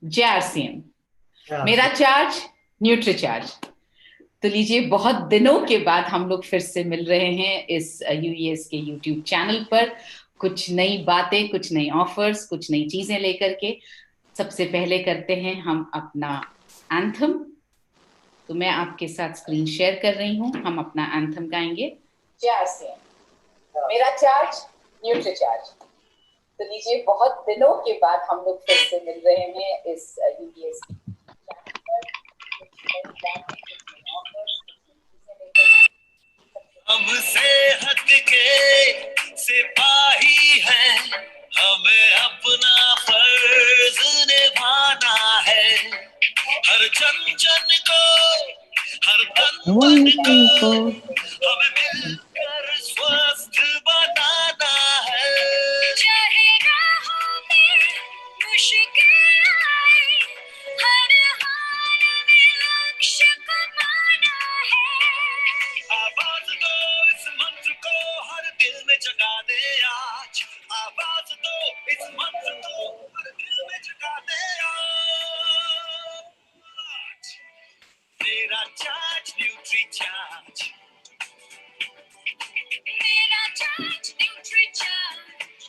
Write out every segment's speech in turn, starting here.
जय आरसीएम। मेरा charge nutri charge. तो लीजिए, बहुत दिनों के बाद हम लोग फिर से मिल रहे हैं इस यूएस के यूट्यूब चैनल पर, कुछ नई बातें, कुछ नई ऑफर्स, कुछ नई चीजें लेकर के। सबसे पहले करते हैं हम अपना एंथम। तो मैं आपके साथ स्क्रीन शेयर कर रही हूं, हम अपना एंथम गाएंगे। जय आरसीएम। मेरा चार्ज न्यूट्री चार्ज। तो लीजिए, बहुत दिनों के बाद हम लोग फिर से मिल रहे हैं इस यूएस के हमसे हटके सिपाही हैं, हमें अपना फर्ज निभाना है। हर जन जन को, हर तन मन को हमें मिलकर स्वस्थ बनाना है। चाहे राहों में मुश्किल आए, हर हाल में लक्ष्य को पाना है। आवाज दो इस मंत्र को, हर दिल में जगा दे आज। आवाज दो इस मंत्र को, हर दिल में जगा दे आज। मेरा चार्ज न्यूट्री चार्ज, मेरा चार्ज न्यूट्री चार्ज,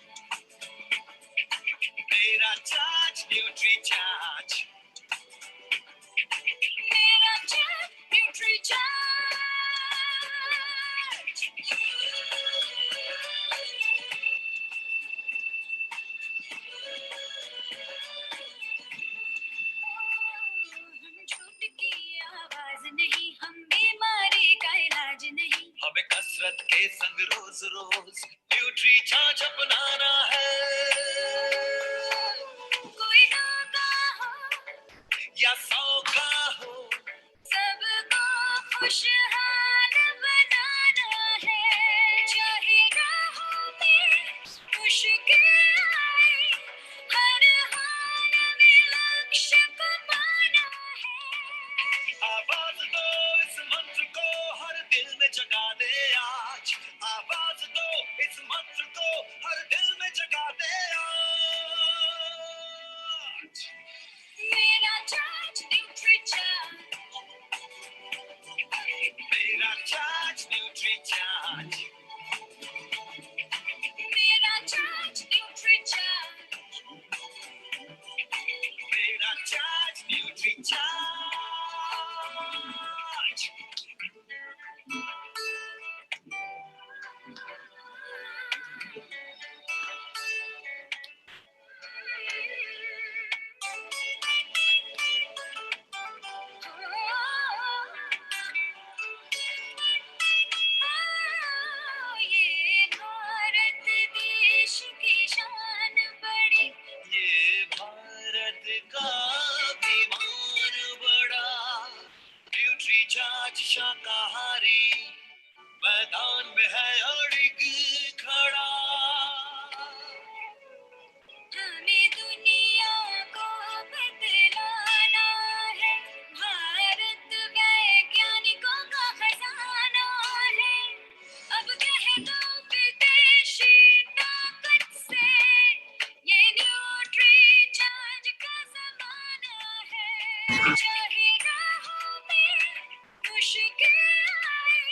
मेरा चार्ज न्यूट्री चार्ज, मेरा चार्ज न्यूट्री चार्ज। झूठ की आवाज नहीं, हम बीमारी का इलाज नहीं, हमें कसरत के संग रोज रोज न्यूट्री चार्ज अपनाना है। कोई 2 का हो या 100 का हो, सबको खुशहाल बनाना है। चाहे राहों में मुश्किल आए, हर हाल में लक्ष्य को पाना है। आवाज दो इस मंत्र को, हर दिल में जगा दे आज। आवाज दो इस मंत्र को, हर दिल में जगा दे आज। मेरा चार्ज न्यूट्री चार्ज, मेरा चार्ज न्यूट्री चार्ज, मेरा चार्ज न्यूट्री चार्ज, मेरा चार्ज न्यूट्री चार्ज। ये भारत देश की शान बड़ी, ये भारत का अभिमान बड़ा। न्यूट्री चार्ज शाकाहारी मैदान में है अड़िग खड़ा। हमें दुनिया को बदलाना है, भारत वैज्ञानिकों का खजाना है। अब कह दो विदेशी ताकत से, ये न्यूट्री चार्ज का जमाना है। चाहे राहों में मुश्किल आए,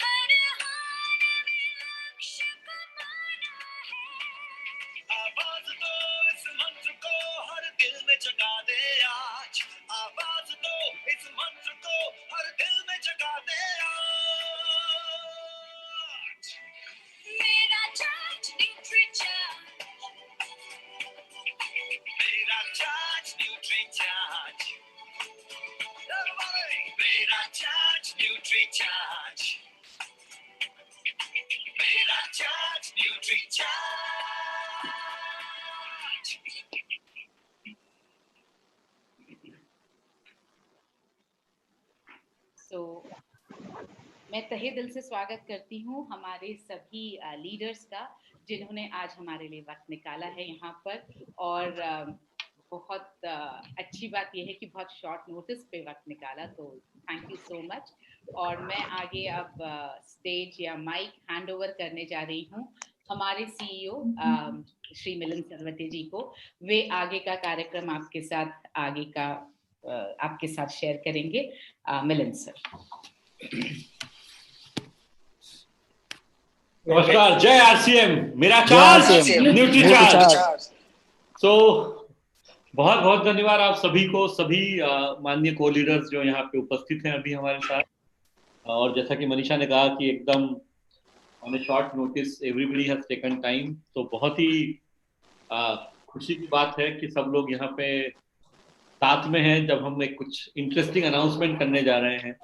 हर हाल में लक्ष्य को पाना है। आवाज दो इस मंत्र को, हर दिल में जगा दे आज। आवाज दो इस मंत्र को, हर दिल में जगा दे आज। मेरा चार्ज न्यूट्री चार्ज, मेरा चार्ज न्यूट्री चार्ज, मेरा चार्ज न्यूट्री चार्ज, मेरा चार्ज न्यूट्री चार्ज। मैं तहे दिल से स्वागत करती हूँ हमारे सभी लीडर्स का, जिन्होंने आज हमारे लिए वक्त निकाला है यहाँ पर। और बहुत अच्छी बात यह है कि बहुत शॉर्ट नोटिस पे वक्त निकाला, तो थैंक यू सो मच। और मैं आगे अब स्टेज या माइक हैंड ओवर करने जा रही हूँ हमारे सीईओ श्री मिलन सरवटे जी को। वे आगे का कार्यक्रम आपके साथ शेयर करेंगे। मिलन सर। नमस्कार, जय आरसीएम, मेरा चार्ज, न्यूट्री चार्ज। तो बहुत बहुत धन्यवाद आप सभी को, सभी माननीय को लीडर्स जो यहाँ पे उपस्थित हैं अभी हमारे साथ। और जैसा कि मनीषा ने कहा कि एकदम on A short notice everybody has taken time, तो बहुत ही खुशी की बात है कि सब लोग यहाँ पे साथ में हैं जब हम एक कुछ इंटरेस्टिंग अनाउंसमेंट करने जा रहे हैं।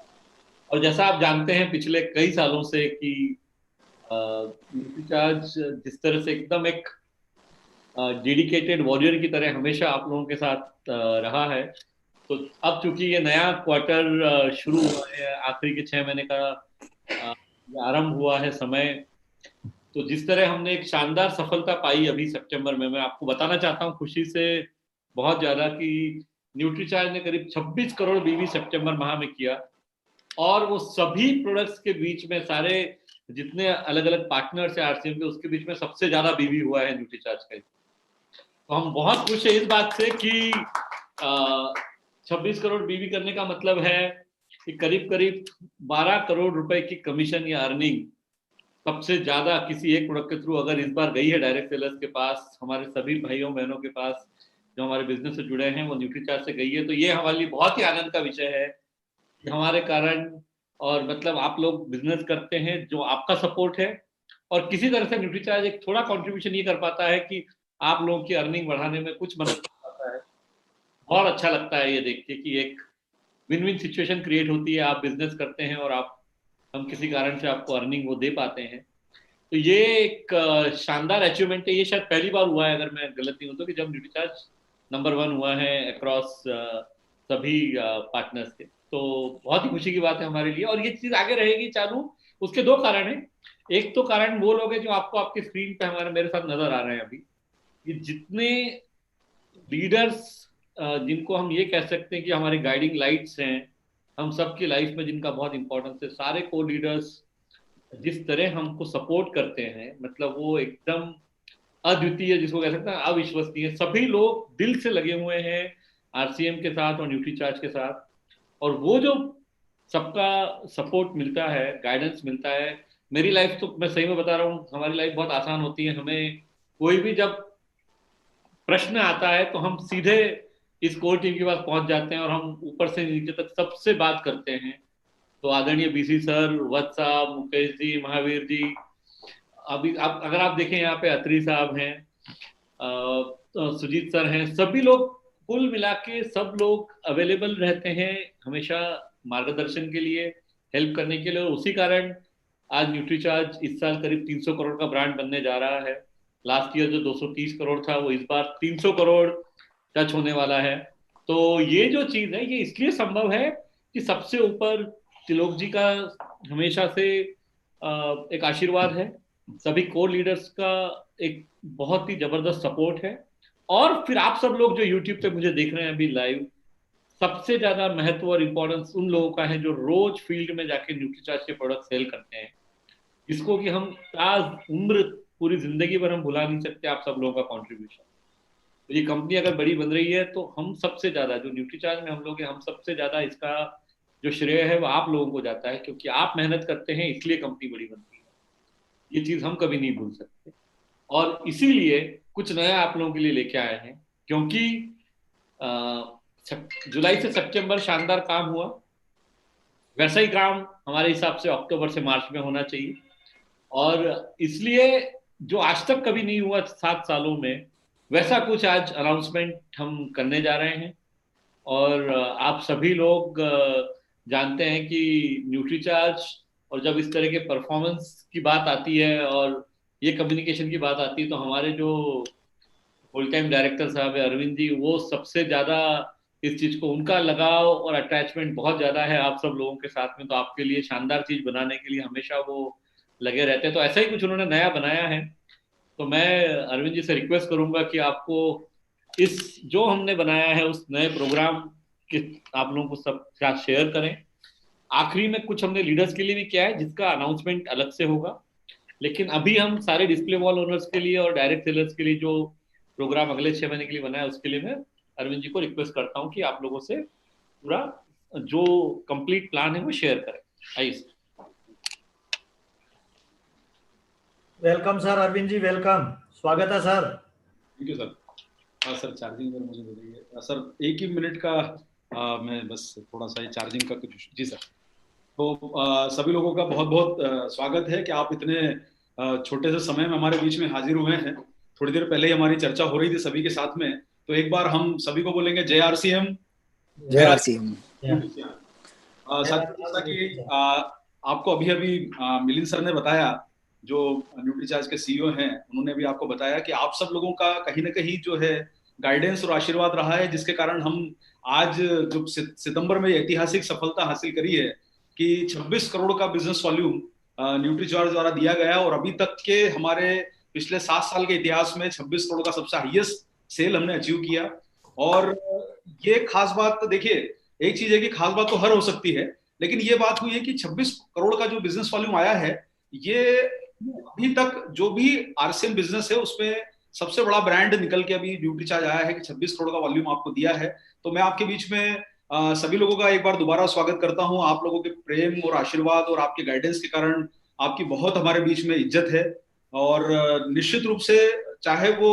और जैसा आप जानते हैं पिछले कई सालों से कि न्यूट्री चार्ज जिस तरह से एकदम एक डेडिकेटेड वॉरियर की तरह हमेशा आप लोगों के साथ रहा है, तो अब चूंकि ये नया क्वार्टर शुरू हुआ है, आखिरी के 6 महीने का आरंभ हुआ है समय, तो जिस तरह हमने एक शानदार सफलता पाई अभी सितंबर में, मैं आपको बताना चाहता हूँ खुशी से बहुत ज्यादा कि न्यूट्री चार्ज ने करीब 26 करोड़ बीवी सितंबर माह में किया। और वो सभी प्रोडक्ट्स के बीच में सारे जितने अलग अलग पार्टनर्स है आरसीएम के, उसके बीच में सबसे ज्यादा बीवी हुआ है न्यूट्री चार्ज का। तो हम बहुत खुश है इस बात से कि 26 करोड़ बीवी करने का मतलब है कि करीब करीब 12 करोड़ रुपए की कमीशन या अर्निंग सबसे ज्यादा किसी एक प्रोडक्ट के थ्रू अगर इस बार गई है डायरेक्ट सेलर्स के पास, हमारे सभी भाइयों बहनों के पास जो हमारे बिजनेस से जुड़े हैं, वो न्यूट्री चार्ज से गई है। तो ये हमारे लिए बहुत ही आनंद का विषय है कि हमारे कारण, और मतलब आप लोग बिजनेस करते हैं, जो आपका सपोर्ट है, और किसी तरह से न्यूट्री चार्ज एक थोड़ा कंट्रीब्यूशन ये कर पाता है कि आप लोगों की अर्निंग बढ़ाने में कुछ मदद कर पाता है। बहुत अच्छा लगता है ये देख के कि एक विन विन सिचुएशन क्रिएट होती है, आप बिजनेस करते हैं और हम किसी कारण से आपको अर्निंग वो दे पाते हैं। तो ये एक शानदार अचीवमेंट है। ये शायद पहली बार हुआ है, अगर मैं गलत नहीं हूं तो, कि जब न्यूट्री चार्ज नंबर 1 हुआ है अक्रॉस सभी पार्टनर्स के। तो बहुत ही खुशी की बात है हमारे लिए, और ये चीज आगे रहेगी चालू। उसके 2 कारण हैं। एक तो कारण वो लोग हैं जो आपको आपकी स्क्रीन पे हमारे मेरे साथ नजर आ रहे हैं अभी, ये जितने लीडर्स जिनको हम ये कह सकते हैं कि हमारे गाइडिंग लाइट्स हैं हम सबकी लाइफ में, जिनका बहुत इंपॉर्टेंस है, सारे को लीडर्स जिस तरह हमको सपोर्ट करते हैं, मतलब वो एकदम अद्वितीय, जिसको कह सकते हैं अविश्वसनीय। सभी लोग दिल से लगे हुए हैं आरसीएम के साथ और न्यूट्री चार्ज के साथ, और वो जो सबका सपोर्ट मिलता है, गाइडेंस मिलता है, मेरी लाइफ तो मैं सही में बता रहा हूँ, हमारी लाइफ बहुत आसान होती है। हमें कोई भी जब प्रश्न आता है तो हम सीधे इस कोर टीम के पास पहुंच जाते हैं और हम ऊपर से नीचे तक सबसे बात करते हैं। तो आदरणीय बीसी सर, वत्स साहब, मुकेश जी, महावीर जी, अभी अगर आप देखें यहाँ पे अत्री साहब हैं, सुजीत सर हैं, सभी लोग कुल मिला के सब लोग अवेलेबल रहते हैं हमेशा मार्गदर्शन के लिए, हेल्प करने के लिए। और उसी कारण आज न्यूट्री चार्ज इस साल करीब 300 करोड़ का ब्रांड बनने जा रहा है। लास्ट ईयर जो 230 करोड़ था वो इस बार 300 करोड़ टच होने वाला है। तो ये जो चीज है ये इसलिए संभव है कि सबसे ऊपर त्रिलोक जी का हमेशा से एक आशीर्वाद है, सभी कोर लीडर्स का एक बहुत ही जबरदस्त सपोर्ट है, और फिर आप सब लोग जो यूट्यूब पे मुझे देख रहे हैं अभी लाइव, सबसे ज्यादा महत्व और इंपॉर्टेंस उन लोगों का है जो रोज फील्ड में जाके न्यूट्री चार्ज के प्रोडक्ट सेल करते हैं, जिसको कि हम आज उम्र पूरी जिंदगी भर हम भुला नहीं सकते। आप सब लोगों का कॉन्ट्रीब्यूशन, तो ये कंपनी अगर बड़ी बन रही है तो हम सबसे ज्यादा, जो न्यूट्री चार्ज में हम लोग हैं, हम सबसे ज्यादा इसका जो श्रेय है वो आप लोगों को जाता है, क्योंकि आप मेहनत करते हैं इसलिए कंपनी बड़ी बनती है। ये चीज हम कभी नहीं भूल सकते, और इसीलिए कुछ नया आप लोगों के लिए लेके आए हैं। क्योंकि जुलाई से सितंबर शानदार काम हुआ, वैसा ही काम हमारे हिसाब से अक्टूबर से मार्च में होना चाहिए, और इसलिए जो आज तक कभी नहीं हुआ 7 सालों में, वैसा कुछ आज अनाउंसमेंट हम करने जा रहे हैं। और आप सभी लोग जानते हैं कि न्यूट्री चार्ज, और जब इस तरह के परफॉर्मेंस की बात आती है और ये कम्युनिकेशन की बात आती है, तो हमारे जो फुल टाइम डायरेक्टर साहब है अरविंद जी, वो सबसे ज्यादा इस चीज को, उनका लगाव और अटैचमेंट बहुत ज्यादा है आप सब लोगों के साथ में। तो आपके लिए शानदार चीज बनाने के लिए हमेशा वो लगे रहते हैं। तो ऐसा ही कुछ उन्होंने नया बनाया है। तो मैं अरविंद जी से रिक्वेस्ट करूंगा कि आपको इस जो हमने बनाया है उस नए प्रोग्राम के आप लोगों को सब साथ शेयर करें। आखिरी में कुछ हमने लीडर्स के लिए भी किया है जिसका अनाउंसमेंट अलग से होगा, लेकिन अभी हम सारे डिस्प्ले वॉल ओनर्स के लिए और डायरेक्ट सेलर्स के लिए जो प्रोग्राम अगले 6 महीने के लिए बनाया, उसके लिए मैं अरविंद जी को रिक्वेस्ट करता हूँ कि आप लोगों से पूरा जो कंप्लीट प्लान है वो शेयर करें। आइए। Welcome sir, Arvind ji welcome, स्वागत है sir. Thank you sir. Sir charging पर मुझे दे दीजिए सर, 1 ही मिनट का मैं बस थोड़ा सा चार्जिंग का कुछ। जी सर। तो सभी लोगों का बहुत बहुत स्वागत है कि आप इतने छोटे से समय में हमारे बीच में हाजिर हुए हैं। थोड़ी देर पहले ही हमारी चर्चा हो रही थी सभी के साथ में, तो एक बार हम सभी को बोलेंगे जय आरसीएम। जय आरसीएम। साथ जैसा कि आपको अभी अभी मिलिंद सर ने बताया, जो न्यूट्रीचार्ज के सीईओ हैं, उन्होंने भी आपको बताया कि आप सब लोगों का कहीं ना कहीं जो है गाइडेंस और आशीर्वाद रहा है, जिसके कारण हम आज जो सितंबर में ऐतिहासिक सफलता हासिल करी है कि 26 करोड़ का बिजनेस वॉल्यूम न्यूट्रीचार्ज द्वारा दिया गया, और अभी तक के हमारे पिछले 7 साल के इतिहास में 26 करोड़ का सबसे हाईएस्ट सेल हमने अचीव किया। और ये खास बात देखिए, एक चीज है कि खास बात तो हर हो सकती है, लेकिन ये बात हुई है कि 26 करोड़ का जो बिजनेस वॉल्यूम आया है, ये अभी तक जो भी आरसीएम बिजनेस है उसमें सबसे बड़ा ब्रांड निकल के अभी न्यूट्रीचार्ज आया है कि 26 करोड़ का वॉल्यूम आपको दिया है। तो मैं आपके बीच में सभी लोगों का एक बार दोबारा स्वागत करता हूं। आप लोगों के प्रेम और आशीर्वाद और आपके गाइडेंस के कारण आपकी बहुत हमारे बीच में इज्जत है। और निश्चित रूप से चाहे वो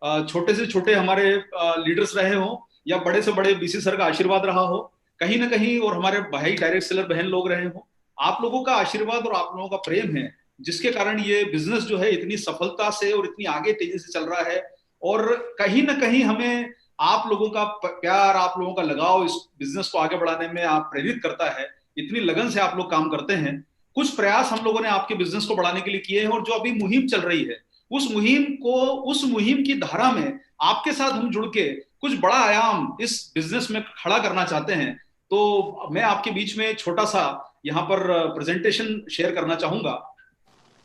छोटे से छोटे हमारे लीडर्स रहे हो या बड़े से बड़े बीसी सर का आशीर्वाद रहा हो कहीं ना कहीं, और हमारे भाई डायरेक्ट सेलर बहन लोग रहे हो, आप लोगों का आशीर्वाद और आप लोगों का प्रेम है जिसके कारण ये बिजनेस जो है इतनी सफलता से और इतनी आगे तेजी से चल रहा है। और कहीं ना कहीं हमें आप लोगों का प्यार, आप लोगों का लगाव इस बिजनेस को आगे बढ़ाने में आप प्रेरित करता है। इतनी लगन से आप लोग काम करते हैं। कुछ प्रयास हम लोगों ने आपके बिजनेस को बढ़ाने के लिए किए हैं, और जो अभी मुहिम चल रही है उस मुहिम की धारा में आपके साथ हम जुड़ के कुछ बड़ा आयाम इस बिजनेस में खड़ा करना चाहते हैं। तो मैं आपके बीच में छोटा सा यहाँ पर प्रेजेंटेशन शेयर करना चाहूंगा,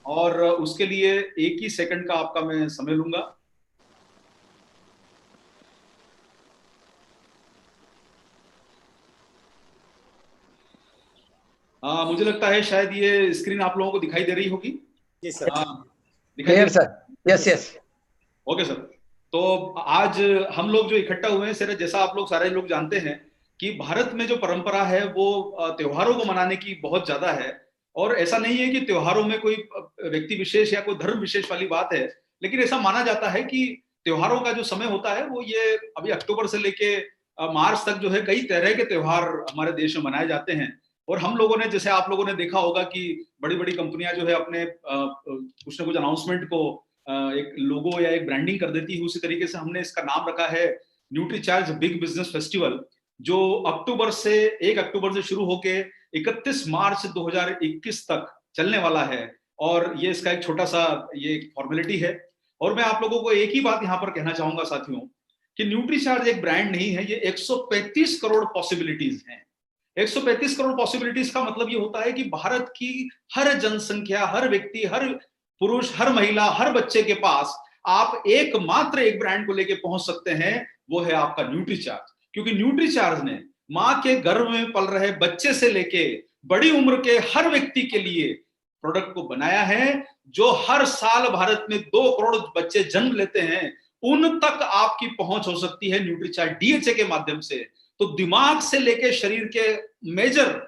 और उसके लिए 1 ही सेकंड का आपका मैं समय लूंगा। मुझे लगता है शायद ये स्क्रीन आप लोगों को दिखाई दे रही होगी। जी sir. Clear sir. Yes yes. Okay sir. तो आज हम लोग जो इकट्ठा हुए हैं सर, जैसा आप लोग सारे लोग जानते हैं कि भारत में जो परंपरा है वो त्योहारों को मनाने की बहुत ज्यादा है। और ऐसा नहीं है कि त्योहारों में कोई व्यक्ति विशेष या कोई धर्म विशेष वाली बात है, लेकिन ऐसा माना जाता है कि त्योहारों का जो समय होता है वो ये अभी अक्टूबर से लेके मार्च तक जो है कई तरह के त्योहार हमारे देश में मनाए जाते हैं। और हम लोगों ने, जैसे आप लोगों ने देखा होगा कि बड़ी बड़ी कंपनियां जो है अपने कुछ ना कुछ अनाउंसमेंट को एक लोगो या एक ब्रांडिंग कर देती है। उसी तरीके से हमने इसका नाम रखा है न्यूट्रीचार्ज बिग बिजनेस फेस्टिवल, जो 1 अक्टूबर से शुरू होके 31 मार्च 2021 तक चलने वाला है। और ये इसका एक छोटा सा ये फॉर्मेलिटी है। और मैं आप लोगों को एक ही बात यहाँ पर कहना चाहूंगा साथियों, कि न्यूट्रीचार्ज एक ब्रांड नहीं है, ये 135 करोड़ पॉसिबिलिटीज हैं। 135 करोड़ पॉसिबिलिटीज का मतलब ये होता है कि भारत की हर जनसंख्या, हर व्यक्ति, हर पुरुष, हर महिला, हर बच्चे के पास आप एकमात्र एक ब्रांड को लेके पहुंच सकते हैं, वो है आपका न्यूट्रीचार्ज। क्योंकि न्यूट्रीचार्ज ने मां के गर्भ में पल रहे बच्चे से लेके बड़ी उम्र के हर व्यक्ति के लिए प्रोडक्ट को बनाया है। जो हर साल भारत में 2 करोड़ बच्चे जन्म लेते हैं, उन तक आपकी पहुंच हो सकती है न्यूट्रीचार्ज डीएचए के माध्यम से। तो दिमाग से लेके शरीर के मेजर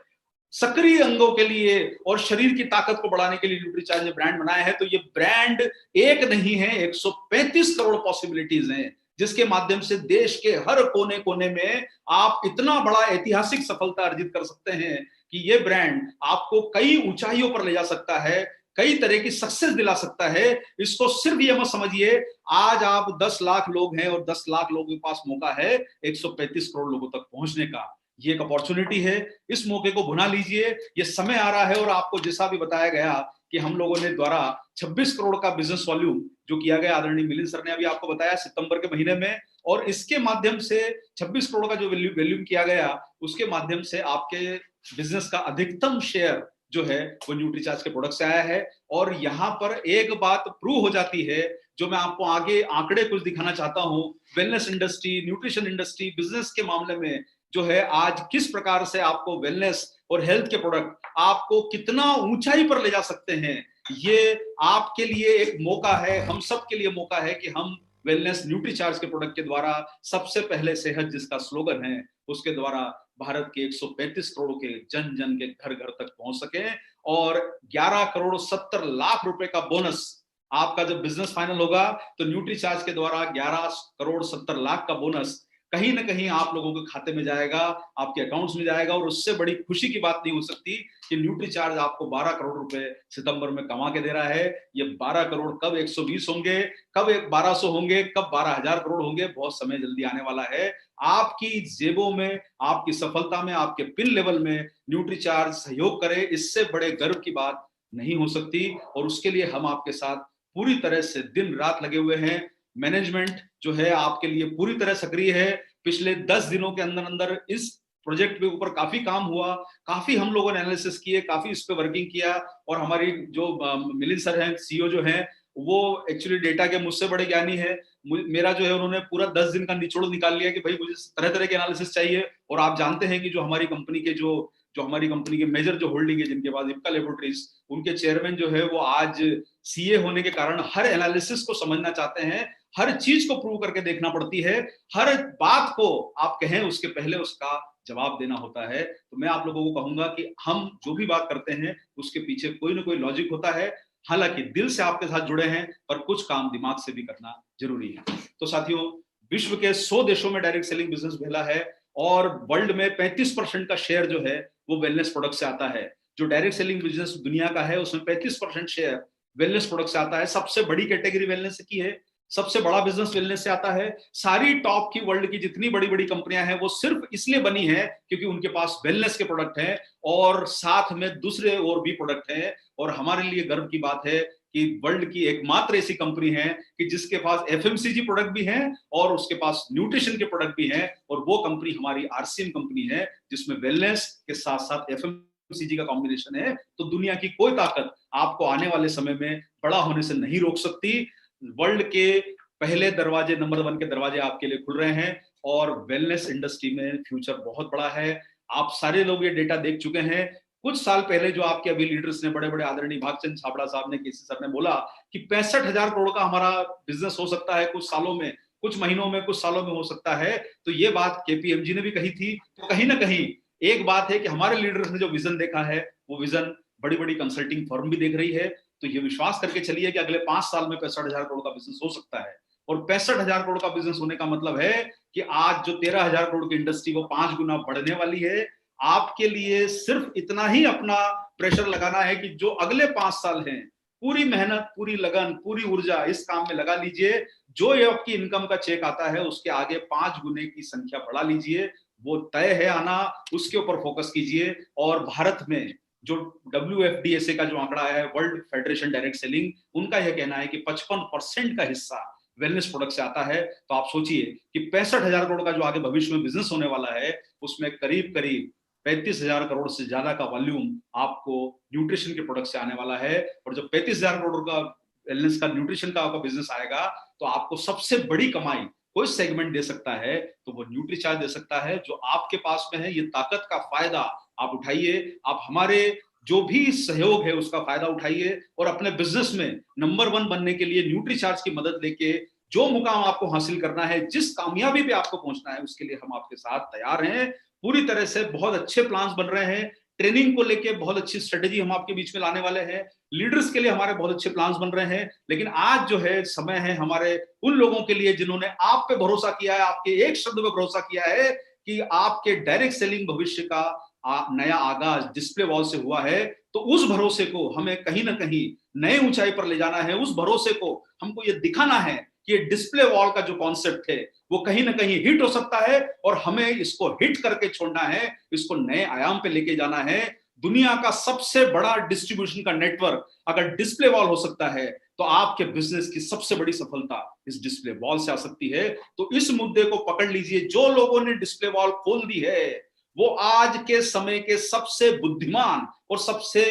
सक्रिय अंगों के लिए और शरीर की ताकत को बढ़ाने के लिए न्यूट्रीचार्ज ने ब्रांड बनाया है। तो ये ब्रांड एक नहीं है, 135 करोड़ पॉसिबिलिटीज हैं, जिसके माध्यम से देश के हर कोने कोने में आप इतना बड़ा ऐतिहासिक सफलता अर्जित कर सकते हैं कि ये ब्रांड आपको कई ऊंचाइयों पर ले जा सकता है, कई तरह की सक्सेस दिला सकता है। इसको सिर्फ ये मत समझिए आज आप 10 लाख लोग हैं और 10 लाख लोगों के पास मौका है 135 करोड़ लोगों तक पहुंचने का। ये एक अपॉर्चुनिटी है, इस मौके को भुना लीजिए। ये समय आ रहा है, और आपको जैसा भी बताया गया कि हम लोगों ने द्वारा 26 करोड़ का बिजनेस वॉल्यूम जो किया गया, आदरणीय मिलिंद सर ने अभी आपको बताया सितंबर के महीने में, और इसके माध्यम से 26 करोड़ का जो वॉल्यूम किया गया, उसके माध्यम से आपके बिजनेस का अधिकतम शेयर जो है वो न्यूट्रीचार्ज के प्रोडक्ट से आया है। और यहाँ पर एक बात प्रूव हो जाती है, जो मैं आपको आगे आंकड़े कुछ दिखाना चाहता हूँ। Wellness industry, nutrition industry, business के मामले में जो है आज किस प्रकार से आपको वेलनेस और हेल्थ के प्रोडक्ट आपको कितना ऊंचाई पर ले जा सकते हैं, ये आपके लिए एक मौका है, हम सब के लिए मौका है कि हम वेलनेस न्यूट्रीचार्ज के प्रोडक्ट के द्वारा सबसे पहले सेहत जिसका स्लोगन है उसके द्वारा भारत के 135 करोड़ के जन जन के घर घर तक पहुंच सके और 11 करोड़ 70 लाख रुपए का बोनस आपका जब बिजनेस फाइनल होगा तो न्यूट्रीचार्ज के द्वारा 11 करोड़ 70 लाख का बोनस कहीं ना कहीं आप लोगों के खाते में जाएगा, आपके अकाउंट्स में जाएगा। और उससे बड़ी खुशी की बात नहीं हो सकती कि न्यूट्रीचार्ज आपको 12 करोड़ रुपए सितंबर में कमा के दे रहा है। ये 12 करोड़ कब 120 होंगे, कब 1200 होंगे, कब 12,000 करोड़ होंगे, बहुत समय जल्दी आने वाला है। आपकी जेबों में, आपकी सफलता में, आपके पिन लेवल में न्यूट्रीचार्ज सहयोग करे, इससे बड़े गर्व की बात नहीं हो सकती। और उसके लिए हम आपके साथ पूरी तरह से दिन रात लगे हुए हैं। मैनेजमेंट जो है आपके लिए पूरी तरह सक्रिय है। पिछले 10 दिनों के अंदर अंदर इस प्रोजेक्ट के ऊपर काफी काम हुआ, काफी हम लोगों ने एनालिसिस किए, काफी इस पे वर्किंग किया। और हमारी जो मिलिंद सर हैं, सीईओ जो हैं, वो एक्चुअली डेटा के मुझसे बड़े ज्ञानी है। मेरा जो है उन्होंने पूरा 10 दिन का निचोड़ निकाल लिया कि भाई मुझे तरह तरह के एनालिसिस चाहिए। और आप जानते हैं कि जो हमारी कंपनी के मेजर जो होल्डिंग है जिनके पास इप्का लेबोरेटरीज, उनके चेयरमैन जो है वो आज सीए होने के कारण हर एनालिसिस को समझना चाहते हैं, हर चीज को प्रूव करके देखना पड़ती है, हर बात को आप कहें उसके पहले उसका जवाब देना होता है। तो मैं आप लोगों को कहूंगा कि हम जो भी बात करते हैं उसके पीछे कोई ना कोई लॉजिक होता है। हालांकि दिल से आपके साथ जुड़े हैं पर कुछ काम दिमाग से भी करना जरूरी है। तो साथियों, विश्व के 100 देशों में डायरेक्ट सेलिंग बिजनेस फैला है और वर्ल्ड में 35% का शेयर जो है वो वेलनेस प्रोडक्ट से आता है। जो डायरेक्ट सेलिंग बिजनेस दुनिया का है उसमें 35% शेयर वेलनेस प्रोडक्ट से आता है। सबसे बड़ी कैटेगरी वेलनेस की है, सबसे बड़ा बिजनेस वेलनेस से आता है। सारी टॉप की वर्ल्ड की जितनी बड़ी बड़ी कंपनियां हैं वो सिर्फ इसलिए बनी है क्योंकि उनके पास वेलनेस के प्रोडक्ट हैं और साथ में दूसरे और भी प्रोडक्ट हैं। और हमारे लिए गर्व की बात है कि वर्ल्ड की एकमात्र ऐसी कंपनी है कि जिसके पास एफएमसीजी प्रोडक्ट भी हैं और उसके पास न्यूट्रिशन के प्रोडक्ट भी हैं। और वो कंपनी हमारी आरसीएम कंपनी है जिसमें वेलनेस के साथ साथ एफएमसीजी का कॉम्बिनेशन है। तो दुनिया की कोई ताकत आपको आने वाले समय में बड़ा होने से नहीं रोक सकती। वर्ल्ड के पहले दरवाजे, नंबर 1 के दरवाजे आपके लिए खुल रहे हैं और वेलनेस इंडस्ट्री में फ्यूचर बहुत बड़ा है। आप सारे लोग ये डेटा देख चुके हैं। कुछ साल पहले जो आपके अभी लीडर्स ने, बड़े बड़े आदरणीय भागचंद छाबड़ा साहब ने, केसी सर ने बोला कि 65,000 करोड़ का हमारा बिजनेस हो सकता है कुछ सालों में, कुछ महीनों में, कुछ सालों में हो सकता है। तो ये बात केपीएमजी ने भी कही थी। तो कहीं ना कहीं एक बात है कि हमारे लीडर्स ने जो विजन देखा है वो विजन बड़ी बड़ी कंसल्टिंग फर्म भी देख रही है। तो ये विश्वास करके चलिए कि अगले 5 साल में 65,000 करोड़ का बिजनेस हो सकता है। और 65,000 करोड़ का बिजनेस होने का मतलब है कि आज जो 13,000 करोड़ की इंडस्ट्री वो 5 गुना बढ़ने वाली है। आपके लिए सिर्फ इतना ही अपना प्रेशर लगाना है कि जो अगले 5 साल हैं पूरी मेहनत, पूरी लगन, पूरी ऊर्जा इस काम में लगा लीजिए। जो ये आपकी इनकम का चेक आता है उसके आगे 5 गुने की संख्या बढ़ा लीजिए। वो तय है आना, उसके ऊपर फोकस कीजिए। और भारत में जो WFDSA का जो आंकड़ा है, वर्ल्ड फेडरेशन डायरेक्ट सेलिंग, उनका यह कहना है कि 55% का हिस्सा वेलनेस प्रोडक्ट से आता है। तो आप सोचिए कि 65,000 करोड़ का जो आगे भविष्य में बिजनेस होने वाला है उसमें करीब करीब 35,000 करोड़ से ज्यादा का वॉल्यूम आपको न्यूट्रिशन के प्रोडक्ट से आने वाला है। और जब 35,000 करोड़ का वेलनेस का, न्यूट्रिशन का आपका बिजनेस आएगा तो आपको सबसे बड़ी कमाई कोई सेगमेंट दे सकता है तो वो न्यूट्रीचार्ज दे सकता है। जो आपके पास में है ये ताकत का फायदा आप उठाइए। आप हमारे जो भी सहयोग है उसका फायदा उठाइए और अपने बिजनेस में नंबर 1 बनने के लिए न्यूट्रीचार्ज की मदद लेके जो मुकाम आपको हासिल करना है, जिस कामयाबी पे आपको पहुंचना है, उसके लिए हम आपके साथ तैयार हैं पूरी तरह से। बहुत अच्छे प्लान्स बन रहे हैं। ट्रेनिंग को लेके बहुत अच्छी स्ट्रेटेजी हम आपके बीच में लाने वाले हैं। लीडर्स के लिए हमारे बहुत अच्छे प्लान्स बन रहे हैं। लेकिन आज जो है समय है हमारे उन लोगों के लिए जिन्होंने आप पे भरोसा किया है, आपके एक शब्द पे भरोसा किया है कि आपके डायरेक्ट सेलिंग भविष्य का नया आगाज डिस्प्ले वॉल से हुआ है। तो उस भरोसे को हमें कहीं ना कहीं नए ऊंचाई पर ले जाना है। उस भरोसे को हमको ये दिखाना है कि डिस्प्ले वॉल का जो कॉन्सेप्ट है वो कहीं ना कहीं हिट हो सकता है और हमें इसको हिट करके छोड़ना है, इसको नए आयाम पे लेके जाना है। दुनिया का सबसे बड़ा डिस्ट्रीब्यूशन का नेटवर्क अगर डिस्प्ले वॉल हो सकता है तो आपके बिजनेस की सबसे बड़ी सफलता इस डिस्प्ले वॉल से आ सकती है। तो इस मुद्दे को पकड़ लीजिए। जो लोगों ने डिस्प्ले वॉल खोल दी है वो आज के समय के सबसे बुद्धिमान और सबसे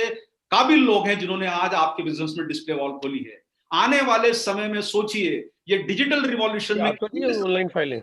काबिल लोग हैं जिन्होंने आज आपके बिजनेस में डिस्प्ले वॉल खोली है। आने वाले समय में सोचिए ये डिजिटल रिवॉल्यूशन में ऑनलाइन फाइलें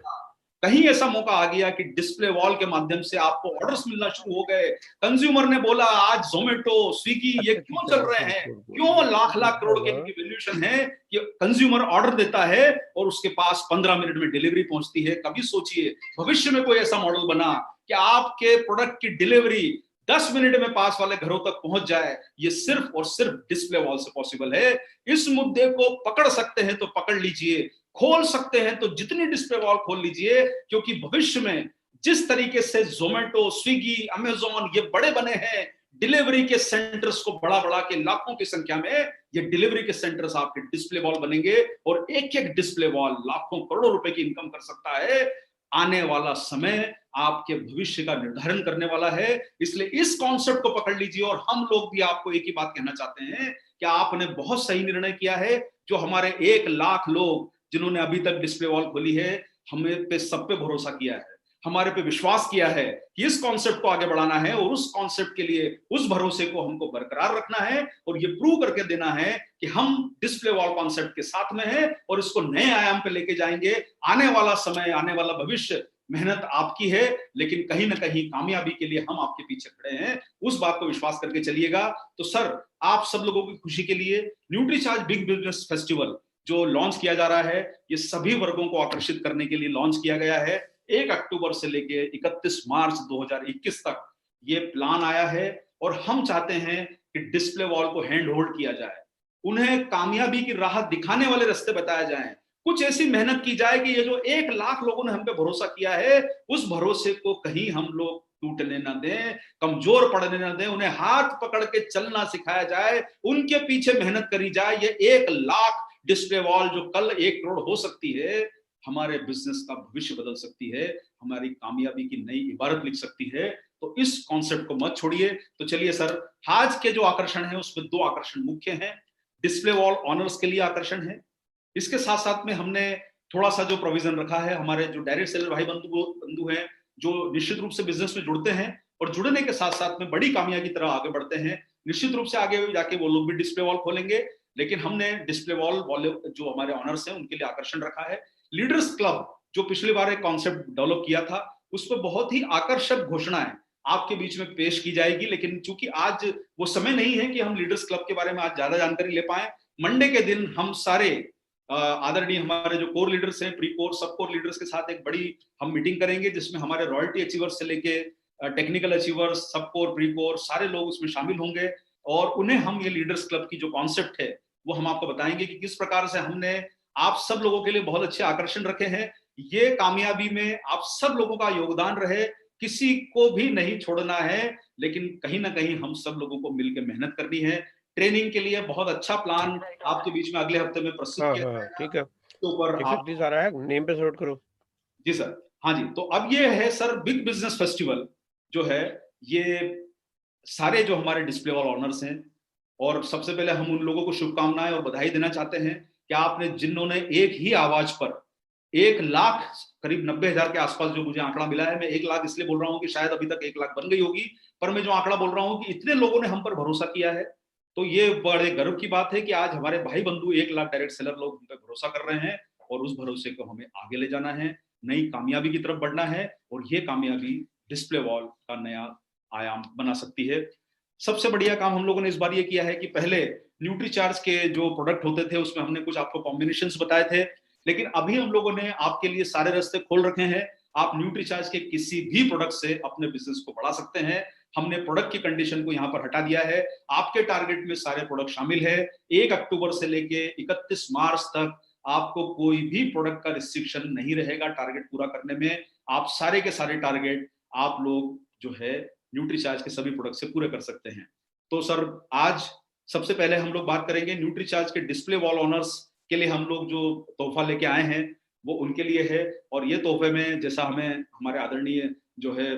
कहीं ऐसा मौका आ गया कि डिस्प्ले वॉल के माध्यम से आपको ऑर्डर्स मिलना शुरू हो गए, कंज्यूमर ने बोला आज जोमेटो स्विगी ये क्यों चल रहे हैं, क्यों लाख लाख करोड़ के इनकी वैल्यूएशन है कि कंज्यूमर ऑर्डर देता है और उसके पास 15 मिनट में डिलीवरी पहुंचती है। कभी सोचिए भविष्य में कोई ऐसा मॉडल बना कि आपके प्रोडक्ट की डिलीवरी 10 मिनट में पास वाले घरों तक पहुंच जाए। ये सिर्फ और सिर्फ डिस्प्ले वॉल से पॉसिबल है। इस मुद्दे को पकड़ सकते हैं तो पकड़ लीजिए, खोल सकते हैं तो जितनी डिस्प्ले वॉल खोल लीजिए, क्योंकि भविष्य में जिस तरीके से जोमेटो स्विगी अमेजॉन ये बड़े बने हैं, डिलीवरी के सेंटर्स को बढ़ा बढ़ा के लाखों की संख्या में ये डिलीवरी के सेंटर्स आपके डिस्प्ले वॉल बनेंगे और एक एक डिस्प्ले वॉल लाखों करोड़ों रुपए की इनकम कर सकता है। आने वाला समय आपके भविष्य का निर्धारण करने वाला है। इसलिए इस कॉन्सेप्ट को पकड़ लीजिए और हम लोग भी आपको एक ही बात कहना चाहते हैं कि आपने बहुत सही निर्णय किया है। जो हमारे 1 लाख लोग जिन्होंने अभी तक डिस्प्ले वॉल खोली है, हमें पे सब पे भरोसा किया है, हमारे पे विश्वास किया है कि इस कॉन्सेप्ट को आगे बढ़ाना है और उस कॉन्सेप्ट के लिए उस भरोसे को हमको बरकरार रखना है और ये प्रूव करके देना है कि हम डिस्प्ले वॉल कॉन्सेप्ट के साथ में हैं और इसको नए आयाम पे लेके जाएंगे। आने वाला समय, आने वाला भविष्य, मेहनत आपकी है, लेकिन कहीं ना कहीं कामयाबी के लिए हम आपके पीछे खड़े हैं। उस बात को विश्वास करके चलिएगा। तो सर, आप सब लोगों की खुशी के लिए न्यूट्रीचार्ज बिग बिजनेस फेस्टिवल जो लॉन्च किया जा रहा है, ये सभी वर्गों को आकर्षित करने के लिए लॉन्च किया गया है। 1 अक्टूबर से लेके 31 मार्च 2021 तक ये प्लान आया है और हम चाहते हैं कि डिस्प्ले वॉल को हैंड होल्ड किया जाए, उन्हें कामयाबी की राह दिखाने वाले रास्ते बताए जाएं, कुछ ऐसी मेहनत की जाए कि ये जो 1 लाख लोगों ने हम पे भरोसा किया है, उस भरोसे को कहीं हम लोग टूटने ना दें, कमजोर पड़ने ना दें, उन्हें हाथ पकड़ के चलना सिखाया जाए, उनके पीछे मेहनत करी जाए। ये 1 लाख डिस्प्ले वॉल जो कल 1 करोड़ हो सकती है, हमारे बिजनेस का भविष्य बदल सकती है, हमारी कामयाबी की नई इबारत लिख सकती है। तो इस कॉन्सेप्ट को मत छोड़िए। तो चलिए सर, आज के जो आकर्षण है उसमें 2 आकर्षण मुख्य हैं। डिस्प्ले वॉल ऑनर्स के लिए आकर्षण है, इसके साथ साथ में हमने थोड़ा सा जो प्रोविजन रखा है, हमारे जो डायरेक्ट सेलर भाई बंधु हैं जो निश्चित रूप से बिजनेस में जुड़ते हैं और जुड़ने के साथ साथ में बड़ी कामयाबी की तरह आगे बढ़ते हैं, निश्चित रूप से आगे जाके वो लोग भी डिस्प्ले वॉल खोलेंगे। लेकिन हमने डिस्प्ले वॉल जो हमारे ऑनर्स हैं उनके लिए आकर्षण रखा है। लीडर्स क्लब जो पिछली बार एक कॉन्सेप्ट डेवलप किया था, उस पर बहुत ही आकर्षक घोषणाएं आपके बीच में पेश की जाएगी। लेकिन चूंकि आज वो समय नहीं है कि हम लीडर्स क्लब के बारे में आज ज्यादा जानकारी ले पाए, मंडे के दिन हम सारे आदरणीय हमारे जो कोर लीडर्स हैं, प्री कोर, सब कोर लीडर्स के साथ एक बड़ी हम मीटिंग करेंगे, जिसमें हमारे रॉयल्टी अचीवर्स से लेके टेक्निकल अचीवर्स, सब कोर, प्री कोर, सारे लोग उसमें शामिल होंगे और उन्हें हम ये लीडर्स क्लब की जो कॉन्सेप्ट है वो हम आपको बताएंगे कि किस प्रकार से हमने आप सब लोगों के लिए बहुत अच्छे आकर्षण रखे हैं। ये कामयाबी में आप सब लोगों का योगदान रहे, किसी को भी नहीं छोड़ना है, लेकिन कहीं ना कहीं हम सब लोगों को मिलकर मेहनत करनी है। ट्रेनिंग के लिए बहुत अच्छा प्लान आपके बीच में अगले हफ्ते में प्रस्तुत किया जाएगा। ठीक है, तो ऊपर आप प्लीज आ रहा है, नेम पे सॉर्ट करो। जी सर, हाँ जी। तो अब ये है सर, बिग बिजनेस फेस्टिवल जो है, ये सारे जो हमारे डिस्प्ले वॉल ऑनर्स हैं, और सबसे पहले हम उन लोगों को शुभकामनाएं और बधाई देना चाहते हैं कि आपने जिन्होंने एक ही आवाज पर 1 लाख, करीब 90,000 के आसपास जो मुझे आंकड़ा मिला है, मैं 1 लाख इसलिए बोल रहा हूँ कि शायद अभी तक 1 लाख बन गई होगी, पर मैं जो आंकड़ा बोल रहा हूँ कि इतने लोगों ने हम पर भरोसा किया है, तो ये बड़े गर्व की बात है कि आज हमारे भाई बंधु 1 लाख डायरेक्ट सेलर लोग हम पर भरोसा कर रहे हैं और उस भरोसे को हमें आगे ले जाना है, नई कामयाबी की तरफ बढ़ना है और ये कामयाबी डिस्प्ले वॉल का नया आयाम बना सकती है। सबसे बढ़िया काम हम लोगों ने इस बार ये किया है कि पहले न्यूट्रीचार्ज के जो प्रोडक्ट होते थे उसमें हमने कुछ आपको कॉम्बिनेशंस बताए थे, लेकिन अभी हम लोगों ने आपके लिए सारे रास्ते खोल रखे हैं। आप न्यूट्रीचार्ज के किसी भी प्रोडक्ट से अपने बिजनेस को बढ़ा सकते हैं। हमने प्रोडक्ट की कंडीशन को यहाँ पर हटा दिया है, आपके टारगेट में सारे प्रोडक्ट शामिल है। 1 अक्टूबर से लेके 31 मार्च तक आपको कोई भी प्रोडक्ट का रिस्ट्रिक्शन नहीं रहेगा टारगेट पूरा करने में। आप सारे के सारे टारगेट आप लोग जो है न्यूट्रीचार्ज के सभी प्रोडक्ट से पूरे कर सकते हैं। तो सर, आज सबसे पहले हम लोग बात करेंगे न्यूट्रीचार्ज के डिस्प्ले वॉल ऑनर्स के लिए हम लोग जो तोहफा लेके आए हैं वो उनके लिए है। और ये तोहफे में जैसा हमें हमारे आदरणीय जो है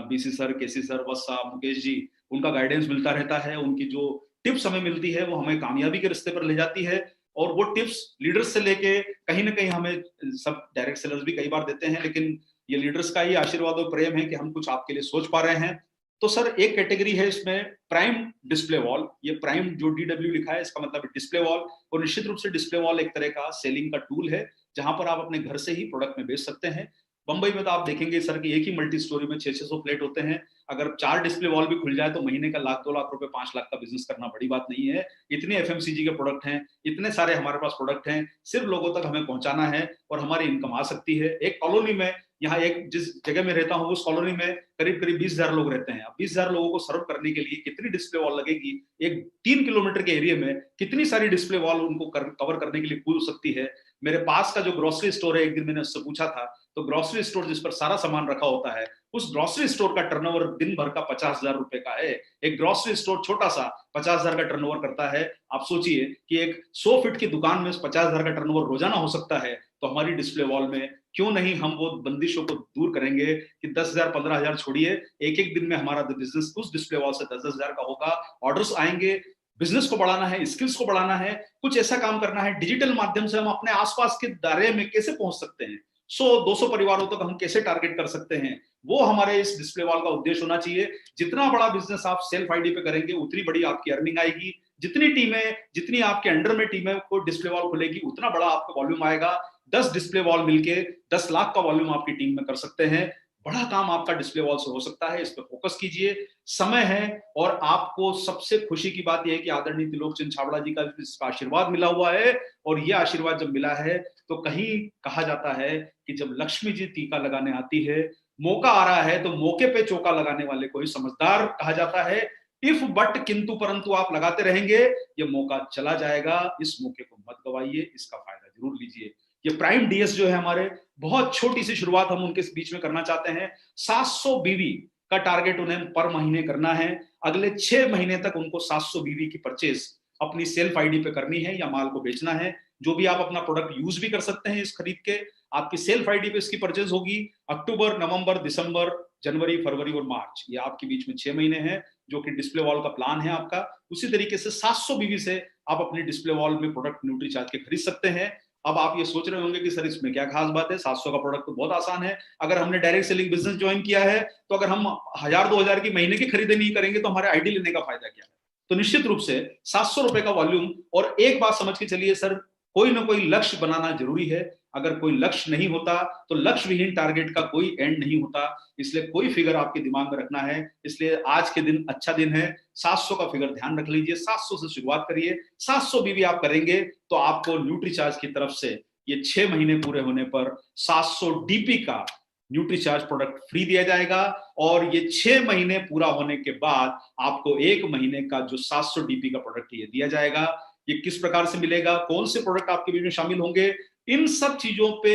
बीसी सर, केसी सर, वत्स साहब, मुकेश जी, उनका गाइडेंस मिलता रहता है, उनकी जो टिप्स हमें मिलती है वो हमें कामयाबी के रास्ते पर ले जाती है। और वो टिप्स लीडर्स से लेके कहीं ना कहीं हमें सब डायरेक्ट सेलर्स भी कई बार देते हैं, लेकिन ये लीडर्स का ही आशीर्वाद और प्रेम है कि हम कुछ आपके लिए सोच पा रहे हैं। तो सर, एक कैटेगरी है इसमें प्राइम डिस्प्ले वॉल। ये प्राइम जो DW लिखा है इसका मतलब डिस्प्ले वॉल, और निश्चित रूप से डिस्प्ले वॉल एक तरह का सेलिंग का टूल है जहां पर आप अपने घर से ही प्रोडक्ट में बेच सकते हैं। बंबई में तो आप देखेंगे सर कि एक ही मल्टी स्टोरी में 600 फ्लैट होते हैं। अगर 4 डिस्प्ले वॉल भी खुल जाए तो महीने का 1 लाख 2 लाख रुपए 5 लाख का बिजनेस करना बड़ी बात नहीं है। इतने एफएमसीजी के प्रोडक्ट हैं, इतने सारे हमारे पास प्रोडक्ट हैं, सिर्फ लोगों तक हमें पहुंचाना है और हमारी इनकम आ सकती है। एक कॉलोनी में, यहाँ एक जिस जगह में रहता हूँ उस कॉलोनी में करीब करीब 20,000 लोग रहते हैं। अब 20,000 लोगों को सर्व करने के लिए कितनी डिस्प्ले वॉल लगेगी? एक 3 किलोमीटर के एरिया में कितनी सारी डिस्प्ले वॉल उनको कवर करने के लिए खुल सकती है। मेरे पास का जो ग्रोसरी स्टोर है, एक दिन मैंने उससे पूछा था, तो ग्रोसरी स्टोर जिस पर सारा सामान रखा होता है, उस ग्रोसरी स्टोर का टर्नओवर दिन भर का 50,000 रुपए का है। एक ग्रोसरी स्टोर छोटा सा 50,000 का टर्नओवर करता है। आप सोचिए कि एक 100 फीट की दुकान में 50,000 का टर्नओवर रोजाना हो सकता है, तो हमारी डिस्प्ले वॉल में क्यों नहीं हम वो बंदिशों को दूर करेंगे कि 10,000 15,000 छोड़िए, एक एक दिन में हमारा बिजनेस उस डिस्प्ले वॉल से 10,000 का होगा। ऑर्डर्स आएंगे, बिजनेस को बढ़ाना है, स्किल्स को बढ़ाना है, कुछ ऐसा काम करना है। डिजिटल माध्यम से हम अपने आसपास के दायरे में कैसे पहुंच सकते हैं, 100-200 परिवारों तक हम कैसे टारगेट कर सकते हैं, वो हमारे इस डिस्प्ले वॉल का उद्देश्य होना चाहिए। जितना बड़ा बिजनेस आप सेल्फ आईडी पे करेंगे उतनी बड़ी आपकी अर्निंग आएगी। जितनी टीमें, जितनी आपके अंडर में टीमें को डिस्प्ले वॉल खुलेगी उतना बड़ा आपका वॉल्यूम आएगा। 10 डिस्प्ले वॉल मिलके 10 लाख का वॉल्यूम आपकी टीम में कर सकते हैं। बड़ा काम आपका डिस्प्ले वॉल से हो सकता है। इस पर फोकस कीजिए, समय है। और आपको सबसे खुशी की बात यह है कि आदरणीय त्रिलोकचंद छाबड़ा जी का इसका आशीर्वाद मिला हुआ है। और यह आशीर्वाद जब मिला है तो कहीं कहा जाता है कि जब लक्ष्मी जी टीका लगाने आती है, मौका आ रहा है तो मौके पे चौका लगाने वाले को ही समझदार कहा जाता है। इफ बट किंतु परंतु आप लगाते रहेंगे, ये मौका चला जाएगा। इस मौके को मत गवाइए, इसका फायदा जरूर लीजिए। ये प्राइम डीएस जो है हमारे, बहुत छोटी सी शुरुआत हम उनके बीच में करना चाहते हैं। 700 बीवी का टारगेट उन्हें पर महीने करना है। अगले 6 महीने तक उनको 700 बीवी की परचेज अपनी सेल्फ आईडी पे करनी है या माल को बेचना है। जो भी आप अपना प्रोडक्ट यूज भी कर सकते हैं इस खरीद के, आपकी सेल्फ आईडी पे इसकी परचेज होगी। अक्टूबर, नवंबर, दिसंबर, जनवरी, फरवरी और मार्च, ये आपके बीच में 6 महीने हैं जो कि डिस्प्ले वॉल का प्लान है आपका। उसी तरीके से 700 बीवी से आप अपनी डिस्प्ले वॉल में प्रोडक्ट न्यूट्रीचार्ज के खरीद सकते हैं। अब आप ये सोच रहे होंगे कि सर इसमें क्या खास बात है, 700 का प्रोडक्ट तो बहुत आसान है। अगर हमने डायरेक्ट सेलिंग बिजनेस ज्वाइन किया है तो अगर हम 1000-2000 की महीने की खरीदारी नहीं करेंगे तो हमारे आईडी लेने का फायदा क्या है? तो निश्चित रूप से 700 रुपए का वॉल्यूम। और एक बात समझ के चलिए सर, कोई ना कोई लक्ष्य बनाना जरूरी है। अगर कोई लक्ष्य नहीं होता तो लक्ष्य विहीन टारगेट का कोई एंड नहीं होता। इसलिए कोई फिगर आपके दिमाग में रखना है। इसलिए आज के दिन अच्छा दिन है, 700 का फिगर ध्यान रख लीजिए। 700 से शुरुआत करिए। 700 बीवी आप करेंगे तो आपको न्यूट्रीचार्ज की तरफ से ये 6 महीने पूरे होने पर 700 डीपी का न्यूट्रीचार्ज प्रोडक्ट फ्री दिया जाएगा। और ये 6 महीने पूरा होने के बाद आपको 1 महीने का जो 700 डीपी का प्रोडक्ट ये दिया जाएगा। ये किस प्रकार से मिलेगा, कौन से प्रोडक्ट आपके बीच में शामिल होंगे, इन सब चीजों पे